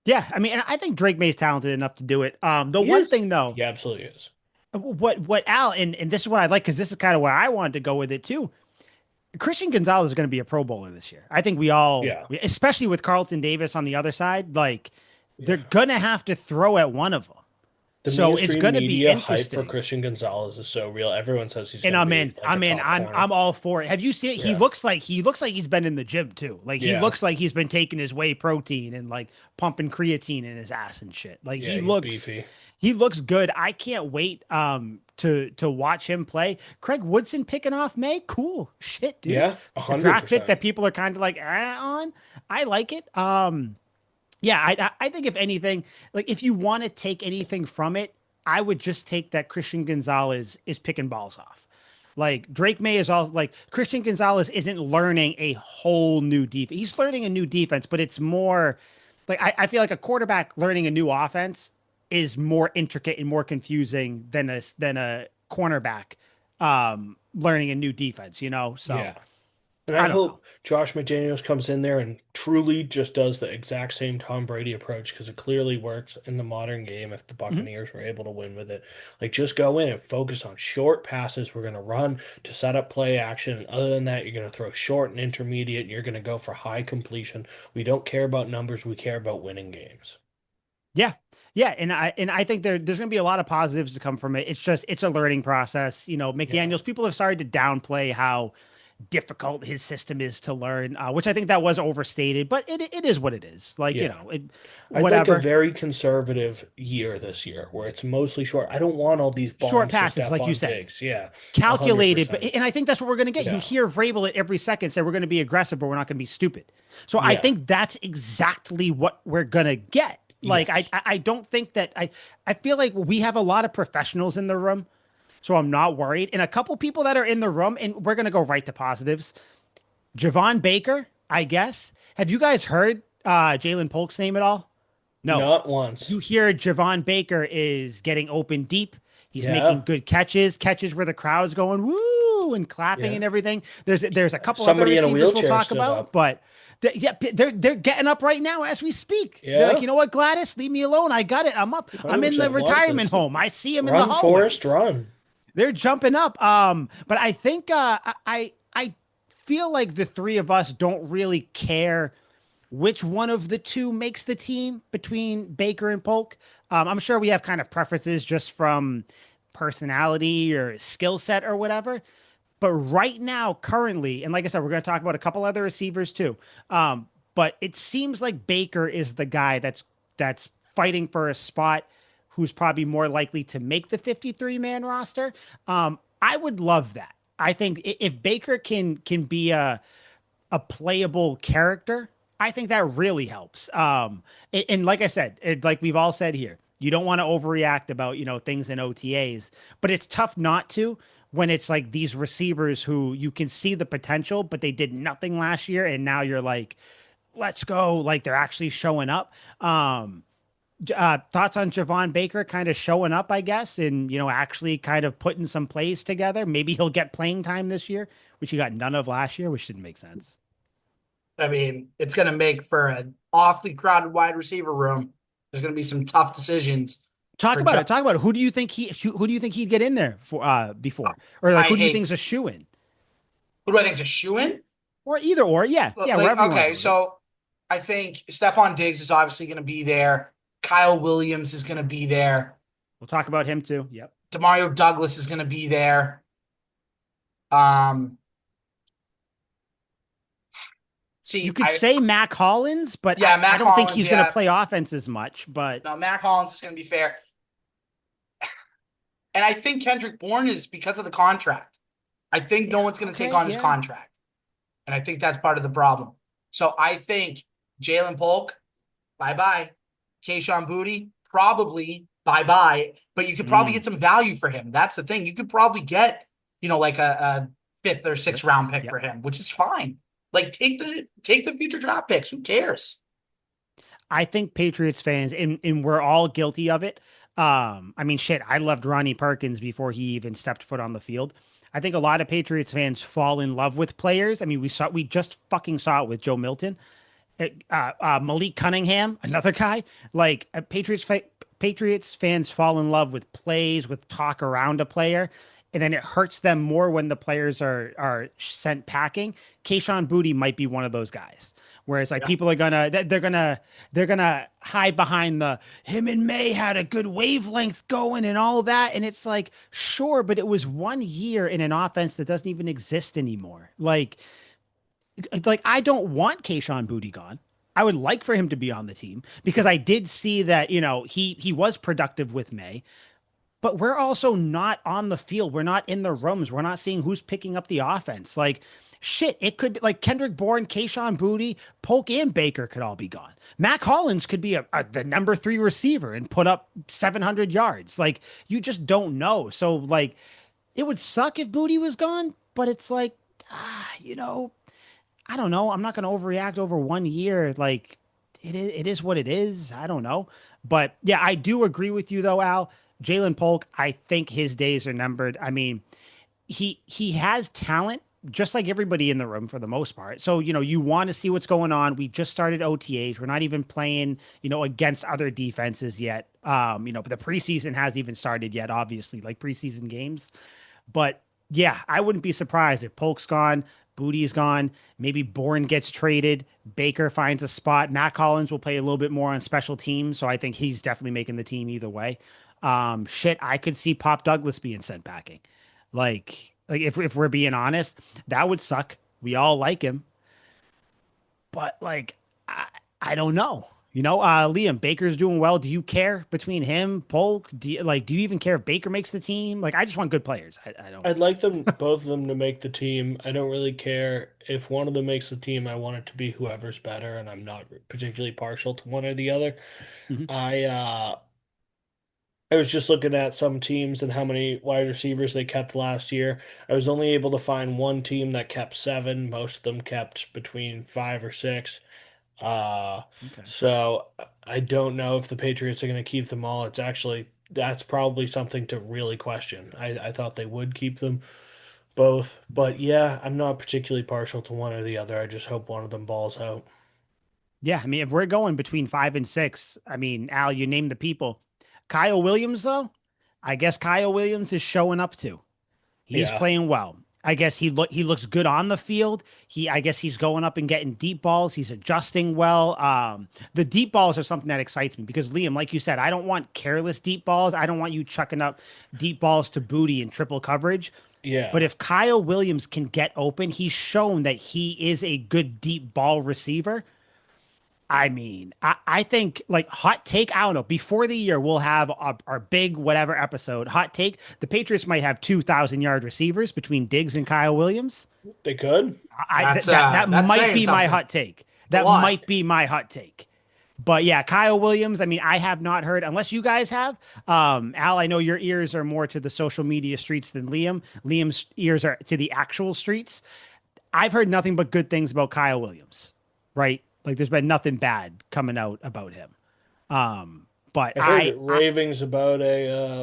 Yeah, I mean, and I think Drake May's talented enough to do it. The He one is. thing though, He absolutely is. what Al, and this is what I like because this is kind of where I wanted to go with it too. Christian Gonzalez is going to be a Pro Bowler this year. I think we all, Yeah. especially with Carlton Davis on the other side, like they're Yeah. gonna have to throw at one of them. The So it's mainstream going to be media hype for interesting. Christian Gonzalez is so real. Everyone says he's And going to I'm be in. like a I'm in. top corner. I'm all for it. Have you seen it? Yeah. He looks like he's been in the gym too. Like he Yeah. looks like he's been taking his whey protein and like pumping creatine in his ass and shit. Like Yeah. He's beefy. he looks good. I can't wait to watch him play. Craig Woodson picking off May. Cool. Shit, dude. Yeah. A draft pick 100%. that people are kind of like on. I like it. Yeah, I think if anything, like if you want to take anything from it, I would just take that Christian Gonzalez is picking balls off. Like Drake May is all like Christian Gonzalez isn't learning a whole new defense. He's learning a new defense, but it's more like I feel like a quarterback learning a new offense is more intricate and more confusing than a cornerback learning a new defense, So Yeah. And I I don't know. hope Josh McDaniels comes in there and truly just does the exact same Tom Brady approach because it clearly works in the modern game if the Mhm. Buccaneers were able to win with it. Like, just go in and focus on short passes. We're going to run to set up play action. And other than that, you're going to throw short and intermediate. And you're going to go for high completion. We don't care about numbers. We care about winning games. Yeah. Yeah, and I think there's going to be a lot of positives to come from it. It's a learning process. Yeah. McDaniels, people have started to downplay how difficult his system is to learn, which I think that was overstated, but it is what it is. Like, Yeah. I'd like a whatever. very conservative year this year where it's mostly short. I don't want all these Short bombs to passes, like you Stephon said. Diggs. Yeah. Calculated, but 100%. and I think that's what we're going to get. You Yeah. hear Vrabel at every second say we're going to be aggressive, but we're not going to be stupid. So I Yeah. think that's exactly what we're going to get. Like Yes. I don't think that I feel like we have a lot of professionals in the room, so I'm not worried. And a couple people that are in the room, and we're going to go right to positives. Javon Baker, I guess. Have you guys heard Jalen Polk's name at all? No. Not once. You hear Javon Baker is getting open deep. He's making Yeah. good catches where the crowd's going woo and clapping Yeah. and everything. There's a couple other Somebody in a receivers we'll wheelchair talk stood about, up. but they're getting up right now as we speak. They're like, Yeah. you know what, Gladys, leave me alone. I got it. I'm up. I'm in the 100%. Watch retirement this. home. I see him in the Run, Forrest, hallways. run. They're jumping up. But I think I feel like the three of us don't really care which one of the two makes the team between Baker and Polk. I'm sure we have kind of preferences just from personality or skill set or whatever. But right now, currently, and like I said, we're going to talk about a couple other receivers too. But it seems like Baker is the guy that's fighting for a spot who's probably more likely to make the 53 man roster. I would love that. I think if Baker can be a playable character, I think that really helps. And like I said, like we've all said here, you don't want to overreact about things in OTAs, but it's tough not to when it's like these receivers who you can see the potential, but they did nothing last year, and now you're like, let's go, like they're actually showing up. Thoughts on Javon Baker kind of showing up, I guess, and actually kind of putting some plays together. Maybe he'll get playing time this year, which he got none of last year, which didn't make sense. I mean, it's going to make for an awfully crowded wide receiver room. There's going to be some tough decisions Talk for about Joe. it. Talk about it. Who do you think he'd get in there for before? Or like I who do you think hate. is a shoe in? Who do I think is a shoe in? Or either or, yeah. Yeah, Like, wherever you want to okay, go with it. so I think Stephon Diggs is obviously going to be there. Kyle Williams is going to be there. We'll talk about him too. Yep. Demario Douglas is going to be there. Um, You see, could say Mac Hollins, but yeah, I Mac don't think Hollins, he's going to yeah. play offense as much. But No, Mac Hollins is going to be fair. And I think Kendrick Bourne is because of the contract. I think no yeah, one's going to take okay, on his yeah. contract. And I think that's part of the problem. So I think Jalen Polk, bye bye. Keishon Boutte, probably bye bye. But you could probably Mm, get some value for him. That's the thing. You could probably get, like a fifth or sixth six. round pick Yep. for him, which is fine. Like take the future draft picks. Who cares? I think Patriots fans, and we're all guilty of it. I mean, shit, I loved Ronnie Perkins before he even stepped foot on the field. I think a lot of Patriots fans fall in love with players. I mean, we just fucking saw it with Joe Milton. Malik Cunningham, another guy. Like Patriots fans fall in love with plays, with talk around a player, and then it hurts them more when the players are sent packing. Keishon Boutte might be one of those guys. Whereas like Yeah. people are they're gonna hide behind the him and May had a good wavelength going and all that, and it's like sure, but it was 1 year in an offense that doesn't even exist anymore. Like I don't want Keishon Boutte gone. I would like for him to be on the team because I did see that, he was productive with May, but we're also not on the field. We're not in the rooms. We're not seeing who's picking up the offense. Like shit, it could be like Kendrick Bourne, Keishon Boutte, Polk, and Baker could all be gone. Mac Hollins could be the number 3 receiver and put up 700 yards. Like you just don't know. So like it would suck if Boutte was gone, but it's like, you know, I don't know. I'm not going to overreact over 1 year. Like it is what it is. I don't know. But yeah, I do agree with you though, Al. Jalen Polk, I think his days are numbered. I mean, he has talent just like everybody in the room for the most part. So, you want to see what's going on. We just started OTAs. We're not even playing, against other defenses yet. But the preseason hasn't even started yet, obviously, like preseason games. But yeah, I wouldn't be surprised if Polk's gone, Bootie's gone, maybe Bourne gets traded, Baker finds a spot. Matt Collins will play a little bit more on special teams, so I think he's definitely making the team either way. Shit, I could see Pop Douglas being sent packing. Like if we're being honest, that would suck. We all like him, but like I don't know. Liam Baker's doing well. Do you care between him, Polk? Do you even care if Baker makes the team? Like, I just want good players. I don't. I'd like them both of them to make the team. I don't really care if one of them makes the team. I want it to be whoever's better, and I'm not particularly partial to one or the other. Mhm. I was just looking at some teams and how many wide receivers they kept last year. I was only able to find one team that kept seven. Most of them kept between five or six. Uh, Okay. so I don't know if the Patriots are going to keep them all. That's probably something to really question. I thought they would keep them both, but yeah, I'm not particularly partial to one or the other. I just hope one of them balls out. Yeah, I mean, if we're going between 5 and 6, I mean, Al, you name the people. Kyle Williams, though, I guess Kyle Williams is showing up too. He's Yeah, playing well. I guess he looks good on the field. I guess he's going up and getting deep balls. He's adjusting well. The deep balls are something that excites me because Liam, like you said, I don't want careless deep balls. I don't want you chucking up deep balls to Booty in triple coverage. But yeah. if Kyle Williams can get open, he's shown that he is a good deep ball receiver. I mean, I think like hot take, I don't know. Before the year, we'll have our big whatever episode. Hot take, the Patriots might have 2,000-yard receivers between Diggs and Kyle Williams. They could. That That's might saying be my something. hot take. It's a That lot. might be my hot take. But yeah, Kyle Williams, I mean, I have not heard, unless you guys have. Al, I know your ears are more to the social media streets than Liam. Liam's ears are to the actual streets. I've heard nothing but good things about Kyle Williams, right? Like there's been nothing bad coming out about him. But I heard ravings about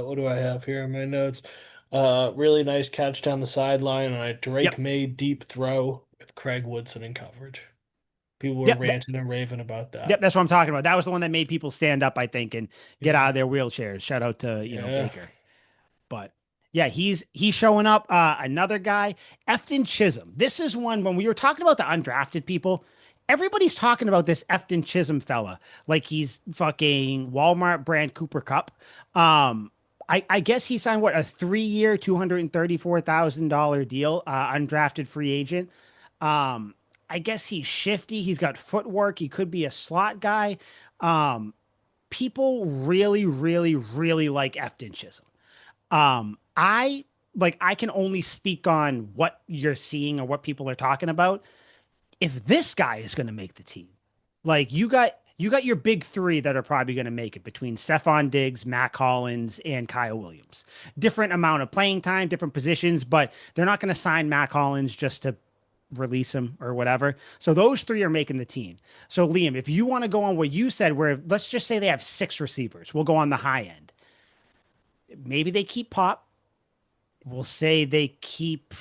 what do I have here in my notes? Really nice catch down the sideline on a Drake yep. May deep throw with Craig Woodson in coverage. People were Yep, ranting and raving about yep, that. that's what I'm talking about. That was the one that made people stand up, I think, and get Yeah. out of their wheelchairs. Shout out to, Yeah. Baker. But yeah, he's showing up. Another guy, Efton Chisholm. This is one when we were talking about the undrafted people. Everybody's talking about this Efton Chisholm fella like he's fucking Walmart brand Cooper Cup. I guess he signed what, a 3 year, $234,000 deal, undrafted free agent. Um, I guess he's shifty. He's got footwork. He could be a slot guy. Um, People really, really, really like Efton Chisholm. I I can only speak on what you're seeing or what people are talking about. If this guy is going to make the team, you got your big three that are probably going to make it between Stephon Diggs, Matt Collins, and Kyle Williams. Different amount of playing time, different positions, but they're not going to sign Matt Collins just to release him or whatever. So those three are making the team. So Liam, if you want to go on what you said, where let's just say they have six receivers, we'll go on the high end. Maybe they keep Pop. We'll say they keep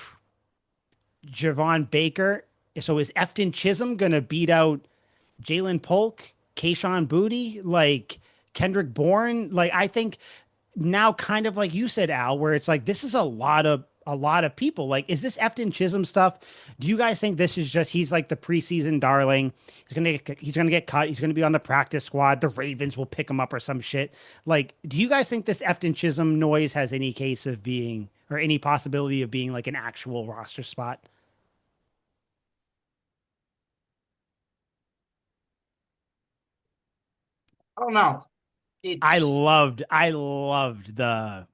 Javon Baker. So is Efton Chisholm going to beat out Jalen Polk, Kayshawn Booty, like Kendrick Bourne? Like I think now, kind of like you said, Al, where it's like this is a lot of people. Like, is this Efton Chisholm stuff? Do you guys think this is just he's like the preseason darling? He's gonna get cut. He's gonna be on the practice squad. The Ravens will pick him up or some shit. Like, do you guys think this Efton Chisholm noise has any case of being or any possibility of being like an actual roster spot? I don't know. I It's loved, I loved the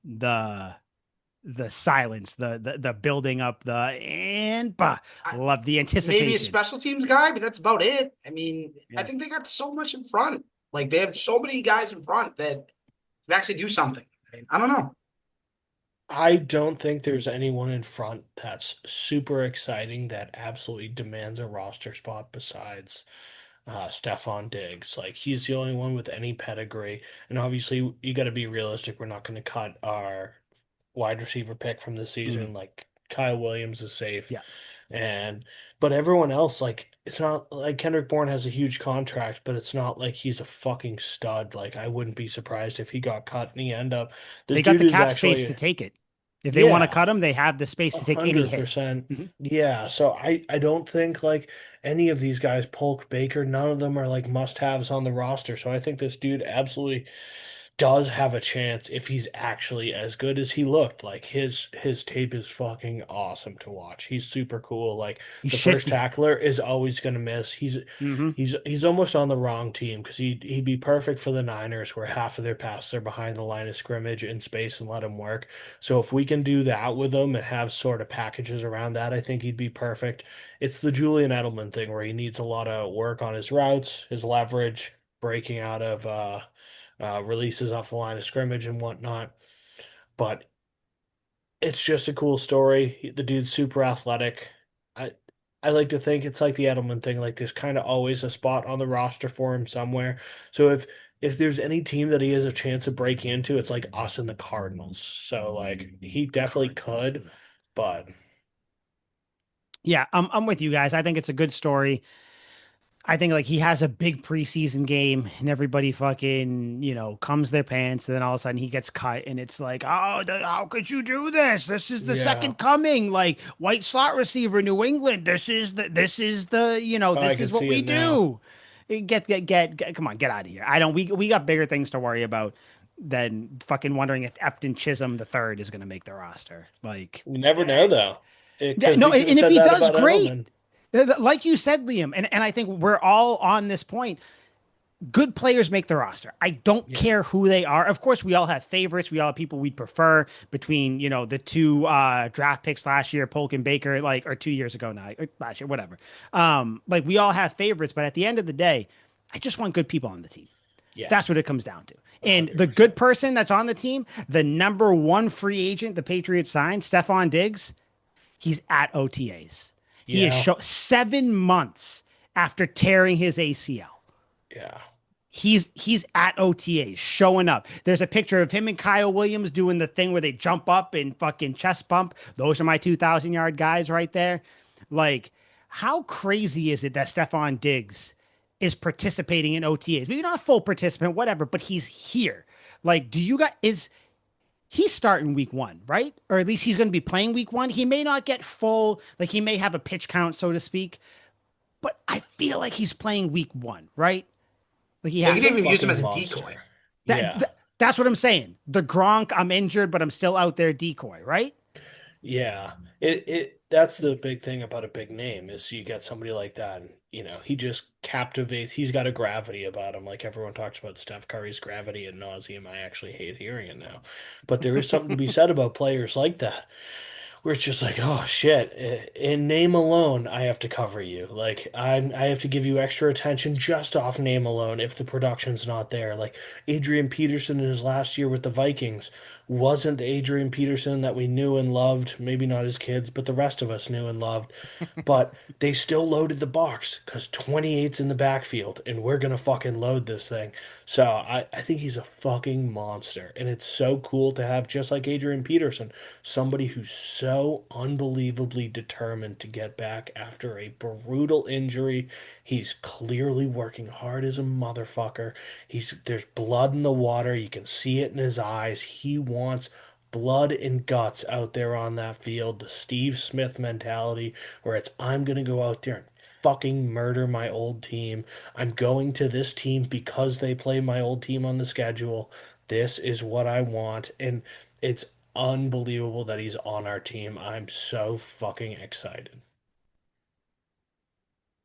silence, the building up, the and bah, I, love the maybe a anticipation. special teams guy, but that's about it. I mean, I Yeah. think they got so much in front. Like they have so many guys in front that can actually do something. I mean, I don't know. I don't think there's anyone in front that's super exciting that absolutely demands a roster spot besides Stephon Diggs. Like he's the only one with any pedigree. And obviously you got to be realistic. We're not going to cut our wide receiver pick from the Mhm. season. Like Kyle Williams is safe. Yeah. And but everyone else, like it's not like Kendrick Bourne has a huge contract, but it's not like he's a fucking stud. Like I wouldn't be surprised if he got cut and he end up. This They got dude the is cap space to actually take it. If they want to yeah. cut him, they have the space A to take any hundred hit. percent. Mhm. Yeah. So I don't think like any of these guys, Polk, Baker, none of them are like must-haves on the roster. So I think this dude absolutely does have a chance if he's actually as good as he looked. Like his tape is fucking awesome to watch. He's super cool. Like He's the first shifty. tackler is always gonna miss. Hmm. He's almost on the wrong team because he'd be perfect for the Niners where half of their passes are behind the line of scrimmage in space and let him work. So if we can do that with him and have sort of packages around that, I think he'd be perfect. It's the Julian Edelman thing where he needs a lot of work on his routes, his leverage, breaking out of releases off the line of scrimmage and whatnot. But it's just a cool story. The dude's super athletic. I I like to think it's like the Edelman thing. Like there's kind of always a spot on the roster for him somewhere. So if there's any team that he has a chance of breaking into, it's like us and the Cardinals. So like he definitely Cardinals. could, but Yeah, I'm with you guys. I think it's a good story. I think like he has a big preseason game and everybody fucking, comes their pants. And then all of a sudden he gets cut and it's like, oh, how could you do this? This is the yeah, second coming, like white slot receiver, New England. I This can is what see we it now. do. Come on, get out of here. I don't, we got bigger things to worry about than fucking wondering if Efton Chisholm the third is going to make the roster. Like, You never know though, yeah, because no, we could have and if said he that does, about great. Edelman. Like you said, Liam, and I think we're all on this point. Good players make the roster. I don't Yeah, care who they are. Of course, we all have favorites. We all have people we'd prefer between, the two draft picks last year, Polk and Baker, like, or 2 years ago now, or last year, whatever. Like we all have favorites, but at the end of the day, I just want good people on the team. yeah, That's what it comes down to. And the good 100%. person that's on the team, the number one free agent the Patriots signed, Stephon Diggs, he's at OTAs. He is Yeah, 7 months after tearing his ACL. yeah, He's at OTAs showing up. There's a picture of him and Kyle Williams doing the thing where they jump up and fucking chest bump. Those are my 2,000 yard guys right there. Like, how crazy is it that Stephon Diggs is participating in OTAs? Maybe not a full participant, whatever, but he's here. Like, do you guys is he's starting week one, right? Or at least he's going to be playing week one. He may not get full, like he may have a pitch count, so to speak, but I feel like he's playing week one, right? Like he Yeah, you has can He's a even use him fucking as a monster. decoy. that, Yeah. that. That's what I'm saying. The Gronk, I'm injured, but I'm still out there decoy, right? Yeah. It that's the big thing about a big name is you get somebody like that and he just captivates. He's got a gravity about him. Like everyone talks about Steph Curry's gravity ad nauseum. I actually hate hearing it now. But there is something to be said about players like that. Where it's just like, oh shit, in name alone, I have to cover you. Like I have to give you extra attention just off name alone if the production's not there. Like Adrian Peterson in his last year with the Vikings wasn't the Adrian Peterson that we knew and loved, maybe not his kids, but the rest of us knew and loved. But they still loaded the box because 28's in the backfield and we're gonna fucking load this thing. So I think he's a fucking monster. And it's so cool to have, just like Adrian Peterson, somebody who's so unbelievably determined to get back after a brutal injury. He's clearly working hard as a motherfucker. There's blood in the water. You can see it in his eyes. He wants blood and guts out there on that field. The Steve Smith mentality where it's I'm gonna go out there and fucking murder my old team. I'm going to this team because they play my old team on the schedule. This is what I want. And it's unbelievable that he's on our team. I'm so fucking excited.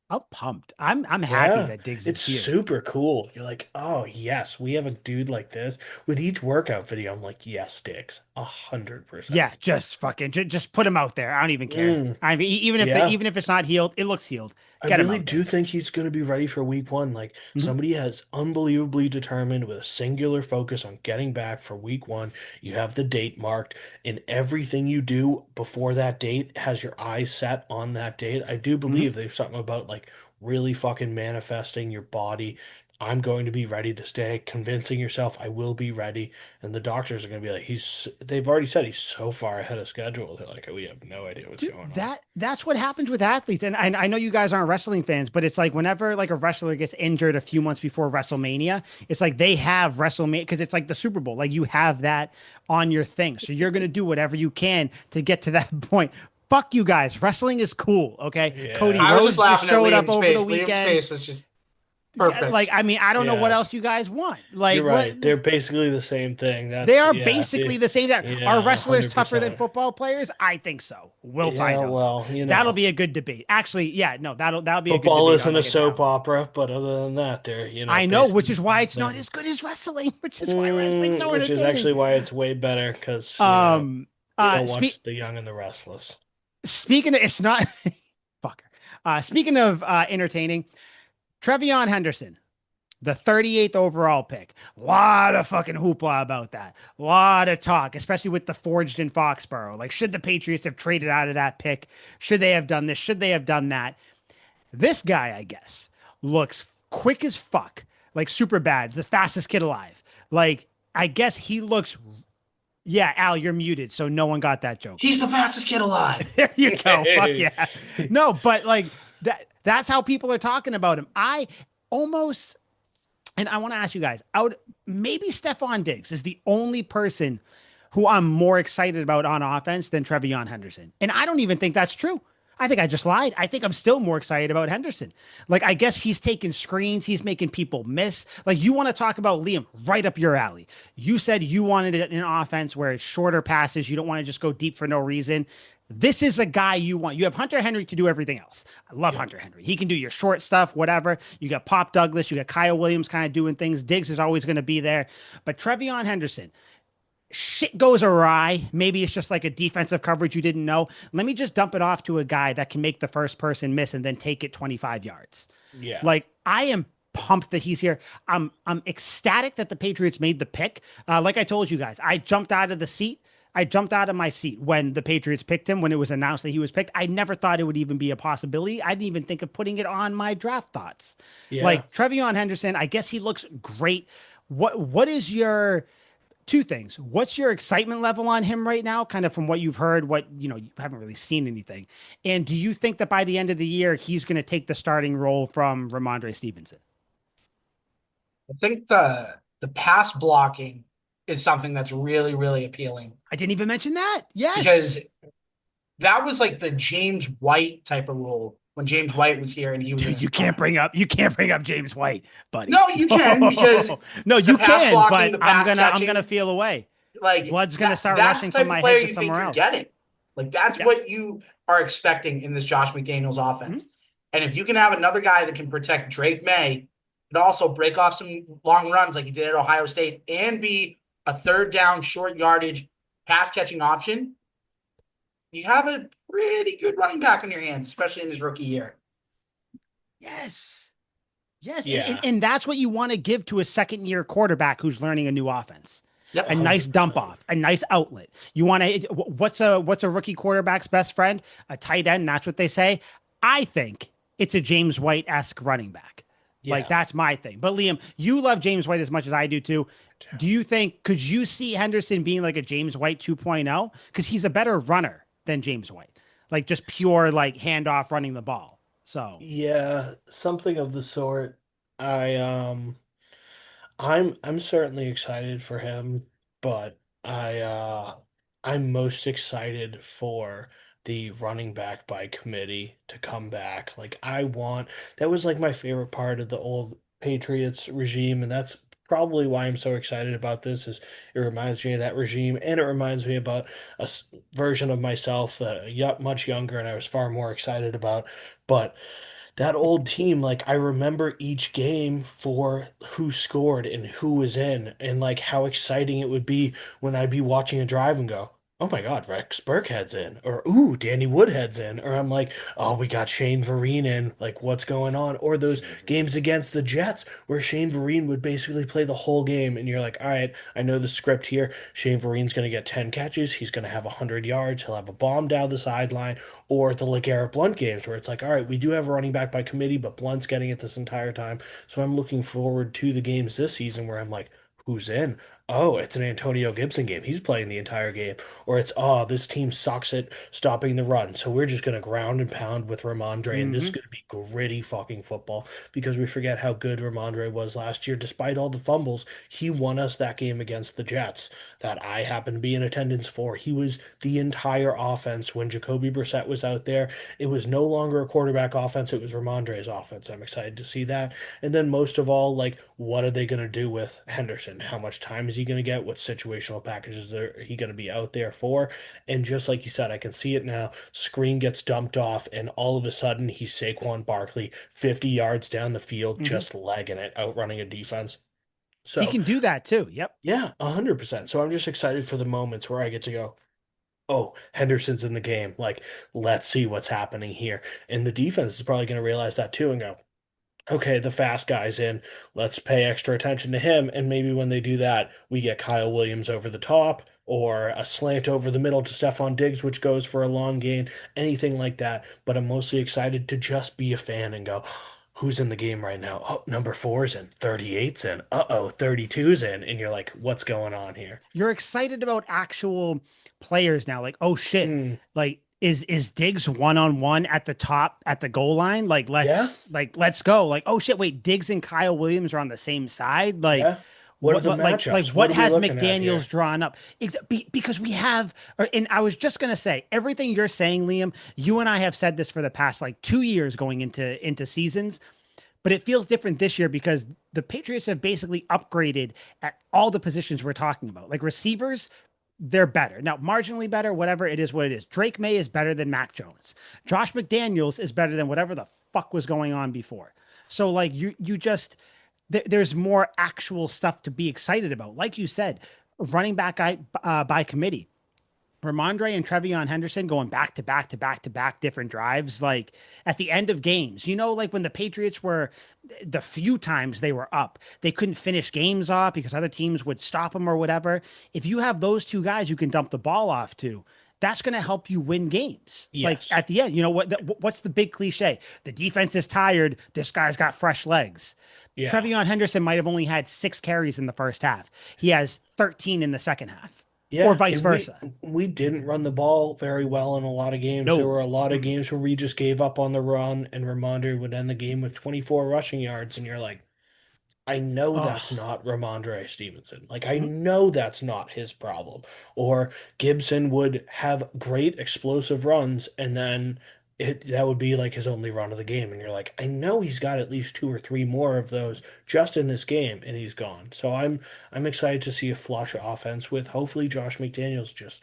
I'm pumped. I'm happy Yeah, that Diggs it's is here. super cool. You're like, oh yes, we have a dude like this. With each workout video, I'm like, yes, Diggs, 100%. Yeah, just fucking just put him out there. I don't even care. Mm, I mean, yeah. even if it's not healed, it looks healed. I Get him really out do there. think he's going to be ready for week one. Like Mhm. somebody has unbelievably determined with a singular focus on getting back for week one. You have the date marked, and everything you do before that date has your eyes set on that date. I do Mhm. believe there's something about like really fucking manifesting your body. I'm going to be ready this day, convincing yourself I will be ready. And the doctors are going to be like, they've already said he's so far ahead of schedule. They're like, we have no idea what's Dude, going on. that's what happens with athletes. And I know you guys aren't wrestling fans, but it's like whenever like a wrestler gets injured a few months before WrestleMania, it's like they have WrestleMania because it's like the Super Bowl. Like you have that on your thing. So you're gonna do whatever you can to get to that point. Fuck you guys. Wrestling is cool. Okay. Cody Yeah. I was just Rhodes just laughing at showed up Liam's over the face. Liam's weekend. face is just Like, perfect. I mean, I don't know what Yeah. else you guys want. You're Like, what right. They're basically the same thing. they That's are yeah, basically the same. Are yeah, wrestlers tougher than 100%. football players? I think so. We'll Yeah, find out though. well, That'll be a good debate. Actually, yeah, no, that'll be a good football debate on isn't a like a soap talent. opera, but other than that, they're, I know, which basically is the why same it's not thing. as good as wrestling, which is why wrestling's so Which is entertaining. actually why it's way better because, Um, we don't speak watch The Young and the Restless. speaking of, it's not fucker. Speaking of entertaining, Trevion Henderson, the 38th overall pick. A lot of fucking hoopla about that. A lot of talk, especially with the forged in Foxboro. Like, should the Patriots have traded out of that pick? Should they have done this? Should they have done that? This guy, I guess, looks quick as fuck, like super bad, the fastest kid alive. Like, I guess he looks. Yeah, Al, you're muted, so no one got that joke. He's the fastest kid alive. There you go. Fuck yeah. No, but like that's how people are talking about him. I almost and I want to ask you guys out maybe Stephon Diggs is the only person who I'm more excited about on offense than Trevion Henderson. And I don't even think that's true. I think I just lied. I think I'm still more excited about Henderson. Like, I guess he's taking screens, he's making people miss. Like, you want to talk about Liam right up your alley. You said you wanted an offense where it's shorter passes, you don't want to just go deep for no reason. This is a guy you want. You have Hunter Henry to do everything else. I love Yep. Hunter Henry. He can do your short stuff, whatever. You got Pop Douglas, you got Kyle Williams kind of doing things. Diggs is always going to be there. But Trevion Henderson, shit goes awry. Maybe it's just like a defensive coverage you didn't know. Let me just dump it off to a guy that can make the first person miss and then take it 25 yards. Yeah. Like, I am pumped that he's here. I'm ecstatic that the Patriots made the pick. Like I told you guys, I jumped out of the seat. I jumped out of my seat when the Patriots picked him, when it was announced that he was picked. I never thought it would even be a possibility. I didn't even think of putting it on my draft thoughts. Yeah. Like Trevion Henderson, I guess he looks great. What is your two things. What's your excitement level on him right now? Kind of from what you've heard, what, you haven't really seen anything. And do you think that by the end of the year, he's going to take the starting role from Ramondre Stevenson? I think the pass blocking is something that's really, really appealing I didn't even mention that. Yes. because that was like the James White type of role when James White was here and he was in his prime. You can't bring up James White, buddy. No, you can because No, the you pass can, blocking, but the pass I'm gonna catching, feel away. like Blood's gonna start that's rushing the from type of my player head to you think somewhere you're else. getting. Like that's Yeah. what you are expecting in this Josh McDaniels Mhm. offense. And if you can have another guy that can protect Drake May and also break off some long runs like he did at Ohio State and be a third down, short yardage, pass catching option, you have a pretty good running back in your hands, especially in his rookie year. Yes. Yes. Yeah. And that's what you want to give to a second year quarterback who's learning a new offense. Yep. A nice dump 100%. off, a nice outlet. You want to, what's a rookie quarterback's best friend? A tight end. That's what they say. I think it's a James White-esque running back. Like Yeah. that's my thing. But Liam, you love James White as much as I do too. Do you think, could you see Henderson being like a James White 2.0? Because he's a better runner than James White. Like just pure like handoff running the ball. So Yeah, something of the sort. I I'm certainly excited for him, but I'm most excited for the running back by committee to come back. Like I want that was like my favorite part of the old Patriots regime, and that's probably why I'm so excited about this is it reminds me of that regime and it reminds me about version of myself that much younger and I was far more excited about. But that old team, like I remember each game for who scored and who was in, and like how exciting it would be when I'd be watching a drive and go, "Oh my God, Rex Burkhead's in," or "Ooh, Danny Woodhead's in," or I'm like, "Oh, we got Shane Vereen in," like what's going on? Or those games against the Jets where Shane Vereen would basically play the whole game, and you're like, "All right, I know the script here. Shane Vereen's going to get 10 catches, he's going to have 100 yards, he'll have a bomb down the sideline." Or the LeGarrette Blunt games where it's like, all right, we do have a running back by committee, but Blunt's getting it this entire time. So I'm looking forward to the games this season where I'm like, who's in? Oh, it's an Antonio Gibson game. He's playing the entire game. Or it's, oh, this team sucks at stopping the run. So we're just going to ground and pound with Ramondre, and this is mhm. going to be gritty fucking football because we forget how good Ramondre was last year. Despite all the fumbles, he won us that game against the Jets that I happened to be in attendance for. He was the entire offense when Jacoby Brissett was out there. It was no longer a quarterback offense, it was Ramondre's offense. I'm excited to see that. And then most of all, like, what are they going to do with Henderson? How much time is he going to get? What situational packages are he going to be out there for? And just like you said, I can see it now. Screen gets dumped off, and all of a sudden he's Saquon Barkley, 50 yards down the field, Mhm. just legging it, outrunning a defense. He So can do that too. Yep. yeah, 100%. So I'm just excited for the moments where I get to go, oh, Henderson's in the game. Like, let's see what's happening here. And the defense is probably going to realize that too and go, okay, the fast guy's in. Let's pay extra attention to him. And maybe when they do that, we get Kyle Williams over the top or a slant over the middle to Stephon Diggs, which goes for a long gain, anything like that. But I'm mostly excited to just be a fan and go, who's in the game right now? Oh, number four's in, 38's in, uh-oh, 32's in. And you're like, what's going on here? You're excited about actual players now. Like, oh shit, Hmm. like is Diggs one on one at the top at the goal line? Like Yeah, let's go. Like, oh shit, wait, Diggs and Kyle Williams are on the same side. Like, yeah. What are the matchups? What what are we has looking at McDaniel's here? drawn up? Because we have, and I was just gonna say everything you're saying, Liam. You and I have said this for the past like 2 years going into seasons. But it feels different this year because the Patriots have basically upgraded at all the positions we're talking about. Like receivers, they're better. Now, marginally better, whatever it is, what it is. Drake May is better than Mac Jones. Josh McDaniels is better than whatever the fuck was going on before. So, like, you just, there's more actual stuff to be excited about. Like you said, running back by committee. Ramondre and Trevion Henderson going back to back to back to back different drives, like at the end of games. Like when the Patriots were the few times they were up, they couldn't finish games off because other teams would stop them or whatever. If you have those two guys you can dump the ball off to, that's going to help you win games. Like Yes. at the end, what's the big cliche? The defense is tired. This guy's got fresh legs. Yeah. Trevion Henderson might have only had 6 carries in the first half. He has 13 in the second half, or Yeah, vice and we versa. we didn't run the ball very well in a lot of games. There No. were a lot of Mm-mm. games where we just gave up on the run, and Ramondre would end the game with 24 rushing yards, and you're like, I know that's Oh. not Ramondre Stevenson. Like, I Mhm. know that's not his problem. Or Gibson would have great explosive runs, and then that would be like his only run of the game. And you're like, I know he's got at least two or three more of those just in this game, and he's gone. So I'm excited to see a flush offense with hopefully Josh McDaniels just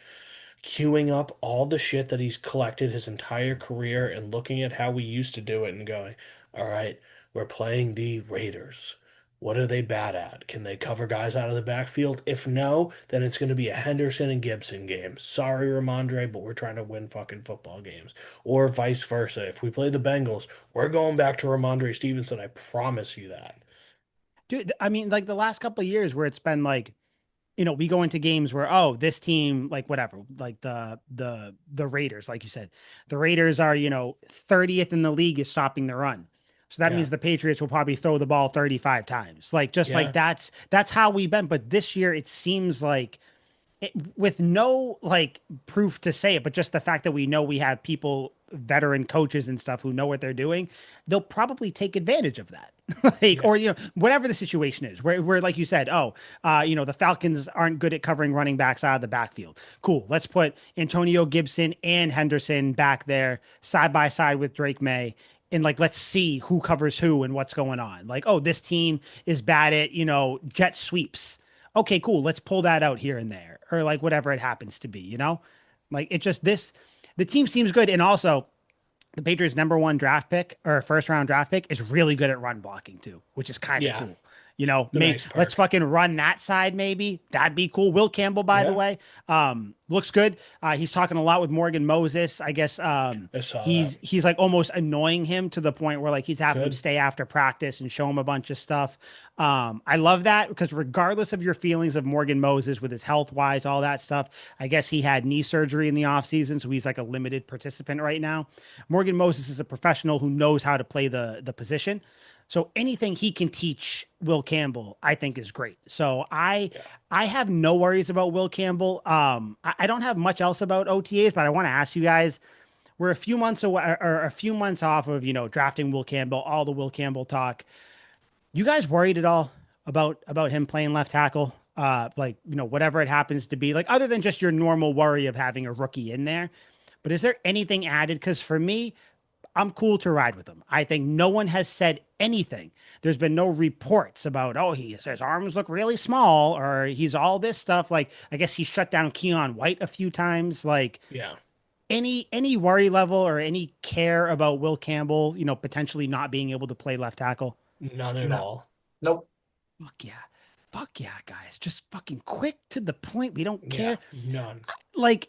queuing up all the shit that he's collected his entire career and looking at how we used to do it and going, all right, we're playing the Raiders. What are they bad at? Can they cover guys out of the backfield? If no, then it's going to be a Henderson and Gibson game. Sorry, Ramondre, but we're trying to win fucking football games. Or vice versa. If we play the Bengals, we're going back to Ramondre Stevenson. I promise you that. Dude, I mean, like the last couple of years where it's been like, we go into games where, oh, this team, like whatever, like the Raiders, like you said, the Raiders are, 30th in the league is stopping the run. So that Yeah. means the Patriots will probably throw the ball 35 times. Like just like Yeah. that's how we've been. But this year it seems like with no like proof to say it, but just the fact that we know we have people, veteran coaches and stuff who know what they're doing, they'll probably take advantage of that. Like, Yeah. or, whatever the situation is, where like you said, oh, the Falcons aren't good at covering running backs out of the backfield. Cool. Let's put Antonio Gibson and Henderson back there side by side with Drake May. And like, let's see who covers who and what's going on. Like, oh, this team is bad at, jet sweeps. Okay, cool. Let's pull that out here and there, or like whatever it happens to be. Like it just the team seems good. And also, the Patriots' number one draft pick or first round draft pick is really good at run blocking too, which is kind of Yeah. cool. The Maybe nice let's part. fucking run that side. Maybe that'd be cool. Will Campbell, by the Yeah. way, looks good. He's talking a lot with Morgan Moses. I guess I saw that. he's like almost annoying him to the point where like he's having him Good. stay after practice and show him a bunch of stuff. I love that because regardless of your feelings of Morgan Moses with his health wise, all that stuff, I guess he had knee surgery in the offseason, so he's like a limited participant right now. Morgan Moses is a professional who knows how to play the position. So anything he can teach Will Campbell, I think is great. So Yeah. I have no worries about Will Campbell. I don't have much else about OTAs, but I want to ask you guys. We're a few months away or a few months off of, drafting Will Campbell, all the Will Campbell talk. You guys worried at all about him playing left tackle? Like, whatever it happens to be, like other than just your normal worry of having a rookie in there. But is there anything added? Because for me, I'm cool to ride with him. I think no one has said anything. There's been no reports about, oh, his arms look really small or he's all this stuff. Like, I guess he shut down Keon White a few times. Like, Yeah. any worry level or any care about Will Campbell, potentially not being able to play left tackle? None at No. all. Nope. Fuck yeah. Fuck yeah, guys. Just fucking quick to the point. We don't Yeah. care. None. Like,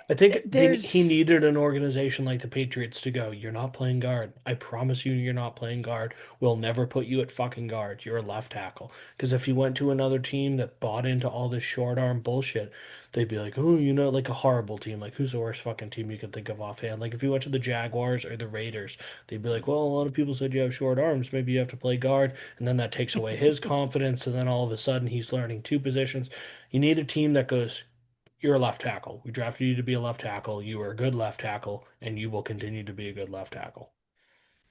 I think he there's needed an organization like the Patriots to go, you're not playing guard. I promise you're not playing guard. We'll never put you at fucking guard. You're a left tackle. Because if you went to another team that bought into all this short arm bullshit, they'd be like, oh, like a horrible team. Like, who's the worst fucking team you could think of offhand? Like, if you went to the Jaguars or the Raiders, they'd be like, well, a lot of people said you have short arms. Maybe you have to play guard. And then that takes away his confidence. And then all of a sudden he's learning two positions. You need a team that goes, you're a left tackle. We drafted you to be a left tackle. You are a good left tackle, and you will continue to be a good left tackle.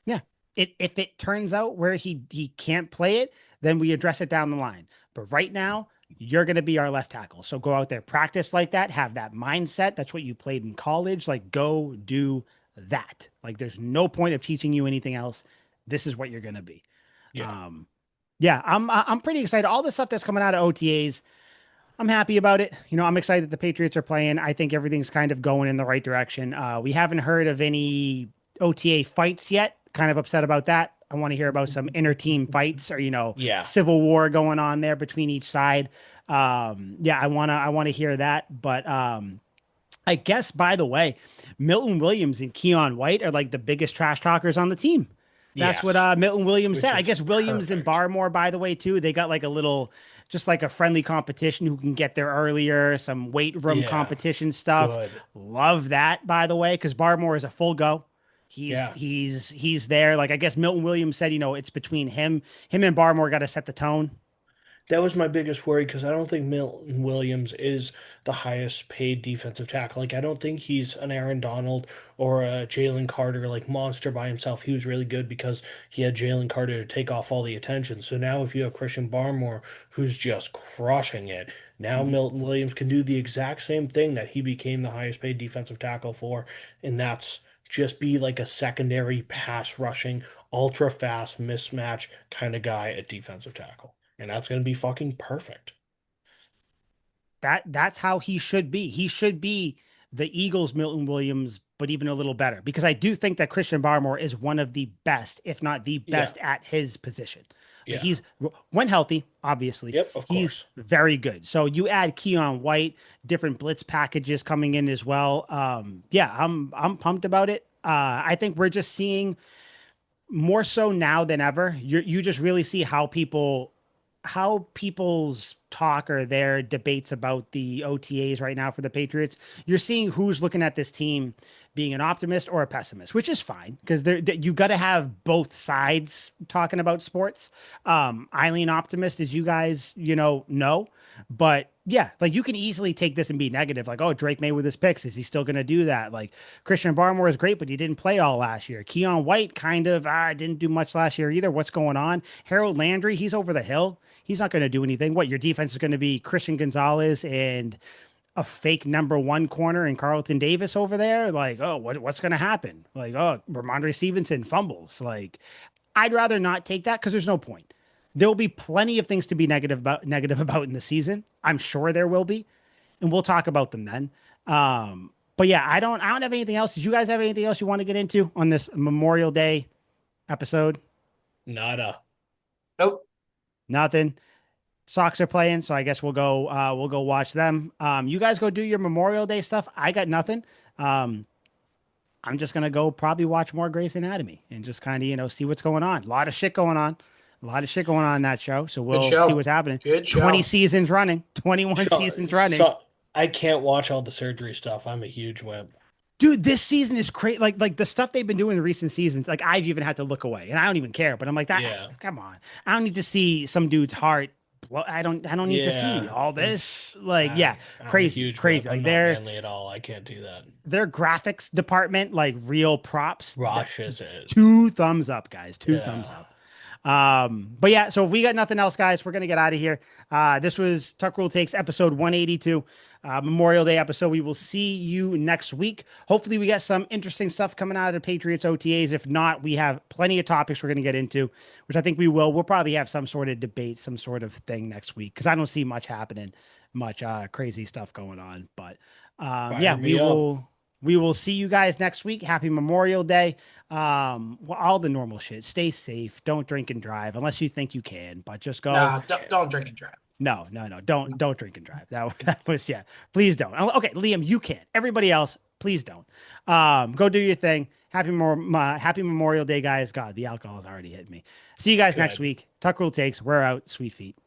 Yeah. If it turns out where he can't play it, then we address it down the line. But right now, you're going to be our left tackle. So go out there, practice like that, have that mindset. That's what you played in college. Like, go do that. Like, there's no point of teaching you anything else. This is what you're going to be. Yeah. Yeah, I'm pretty excited. All the stuff that's coming out of OTAs, I'm happy about it. I'm excited that the Patriots are playing. I think everything's kind of going in the right direction. We haven't heard of any OTA fights yet. Kind of upset about that. I want to hear about some inter team fights or, Yeah. civil war going on there between each side. Yeah, I want to hear that. But I guess, by the way, Milton Williams and Keon White are like the biggest trash talkers on the team. That's what Yes. Milton Williams Which said. I is guess Williams and perfect. Barmore, by the way, too. They got like a little just like a friendly competition who can get there earlier, some weight room Yeah, competition stuff. good. Love that, by the way, because Barmore is a full go. Yeah. He's there. Like I guess Milton Williams said, it's between him and Barmore got to set the tone. That was my biggest worry because I don't think Milton Williams is the highest paid defensive tackle. Like, I don't think he's an Aaron Donald or a Jalen Carter, like, monster by himself. He was really good because he had Jalen Carter to take off all the attention. So now, if you have Christian Barmore, who's just crushing it, now Mhm. Milton Williams can do the exact same thing that he became the highest paid defensive tackle for, and that's just be like a secondary pass rushing, ultra fast mismatch kind of guy at defensive tackle. And that's going to be fucking perfect. That's how he should be. He should be the Eagles Milton Williams, but even a little better because I do think that Christian Barmore is one of the best, if not the Yeah. best at his position. Like Yeah. he's when healthy, obviously, Yep, of he's course. very good. So you add Keon White, different blitz packages coming in as well. Yeah, I'm pumped about it. I think we're just seeing more so now than ever. You just really see how people's talk or their debates about the OTAs right now for the Patriots. You're seeing who's looking at this team being an optimist or a pessimist, which is fine because you got to have both sides talking about sports. I lean optimist, as you guys know, but yeah, like you can easily take this and be negative, like, oh, Drake May with his picks, is he still going to do that? Like Christian Barmore is great, but he didn't play all last year. Keon White kind of didn't do much last year either. What's going on? Harold Landry, he's over the hill. He's not going to do anything. What, your defense is going to be Christian Gonzalez and a fake number one corner and Carlton Davis over there? Like, oh, what's going to happen? Like, oh, Ramondre Stevenson fumbles. Like, I'd rather not take that because there's no point. There'll be plenty of things to be negative about in the season. I'm sure there will be, and we'll talk about them then. But yeah, I don't have anything else. Did you guys have anything else you want to get into on this Memorial Day episode? Nada. Nope. Nothing. Sox are playing, so I guess we'll go watch them. You guys go do your Memorial Day stuff. I got nothing. Um, I'm just gonna go probably watch more Grey's Anatomy and just kind of see what's going on. A lot of shit going on. A lot of shit going on in that show. So Good we'll see show. what's happening. Good 20 show. seasons running, 21 So, seasons running. so I can't watch all the surgery stuff. I'm a huge wimp. Dude, this season is crazy. Like the stuff they've been doing in recent seasons, like I've even had to look away, and I don't even care. But I'm like, that. Yeah. Come on, I don't need to see some dude's heart. I don't need to see Yeah. all this. Like, yeah, I'm a crazy, huge crazy. wimp. I'm Like not manly at all. I can't do that. their graphics department, like real props. Rushes it. Two thumbs up, guys. Two thumbs Yeah. up. But yeah, so if we got nothing else, guys, we're gonna get out of here. This was Tuck Rule Takes episode 182, Memorial Day episode. We will see you next week. Hopefully, we get some interesting stuff coming out of the Patriots OTAs. If not, we have plenty of topics we're gonna get into, which I think we will. We'll probably have some sort of debate, some sort of thing next week because I don't see much happening, much crazy stuff going on. But yeah, Fire we me up. will. We will see you guys next week. Happy Memorial Day. Well, all the normal shit. Stay safe. Don't drink and drive unless you think you can, but just go. Nah, don't drink and drive. No. Don't drink and drive. That was yeah. Please don't. Okay, Liam, you can. Everybody else, please don't. Go do your thing. Happy Memorial Day, guys. God, the alcohol has already hit me. See you guys next Good. week. Tuck Rule Takes. We're out. Sweet feet.